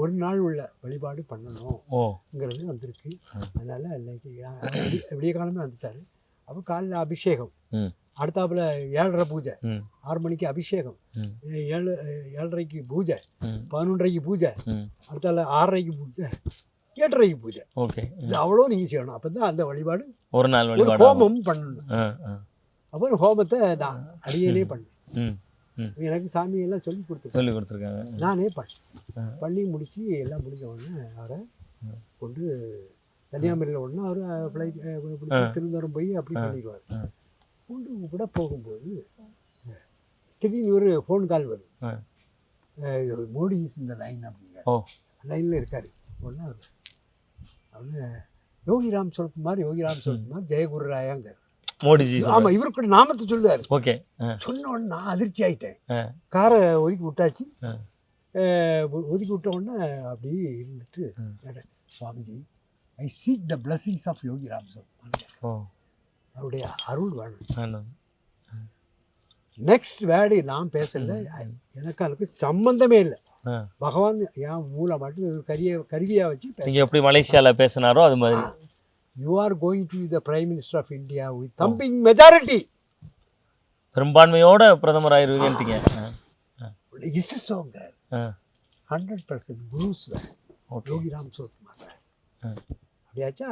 ஒரு நாள் உள்ள வழிபாடு பண்ணணும்ங்கிறது வந்திருக்கு. அதனால் இன்னைக்கு விடிய காலமே வந்துட்டார். அப்போ காலையில் அபிஷேகம், அடுத்தாப்புல 7:30 பூஜை, 6 மணிக்கு அபிஷேகம், 7:30க்கு பூஜை, 11:30க்கு பூஜை, அடுத்தால 6:30க்கு பூஜை, 8:30க்கு பூஜை. ஓகே. இது அவ்வளோ நீங்கள் செய்யணும். அப்போ தான் அந்த வழிபாடு ஒரு நாள் வழிபாடு. ஹோமம் பண்ணணும். அப்போ ஹோமத்தை நான் அடியேனே பண்ணேன். எனக்கு சாமியெல்லாம் சொல்லி கொடுத்துருக்காங்க. நானே பண்ணி முடித்து எல்லாம் முடிஞ்ச உடனே அவரை கொண்டு கன்னியாகுமரியில் உடனே அவர் ஃப்ளைட் திருவனந்தபுரம் போய் அப்படி பண்ணிடுவார். கொண்டு கூட போகும்போது திடீர்னு ஒரு ஃபோன் கால் வரும், மோடி இஸ் இந்த லைன் அப்படிங்க. லைனில் இருக்கார். உடனே அவனு யோகிராம் சொல்றது மாதிரி ஜெயகுரு ராயாங்கார் மோடிஜி. ஆமாம், இவருக்கு நாமத்தை சொல்லுவார். ஓகே. சொன்ன உடனே நான் அதிர்ச்சி ஆகிட்டேன். காரை ஒதுக்கி விட்டாச்சு. ஒதுக்கி விட்ட உடனே அப்படி இருந்துட்டு, Swamiji I seek the blessings of Yogiram சொல்லுவாங்க, அவருடைய அருள் வேணும். நெக்ஸ்ட் வேர்டு நான் பேசல, எனக்கு அதுக்கு சம்பந்தமே இல்லை. பகவான் என் மூலமாட்டு கருவியாக வச்சு நீங்கள் எப்படி மலேசியாவில் பேசினாரோ அது மாதிரி. You are going to be the Prime Minister of India with thumping majority. பெரும்பான்மையோட பிரதமர் ஆயிருவீங்கன்ட்டீங்க. This is so good. 100% குருஸ் யோகிராம் சொல்லுமா அப்படியாச்சா?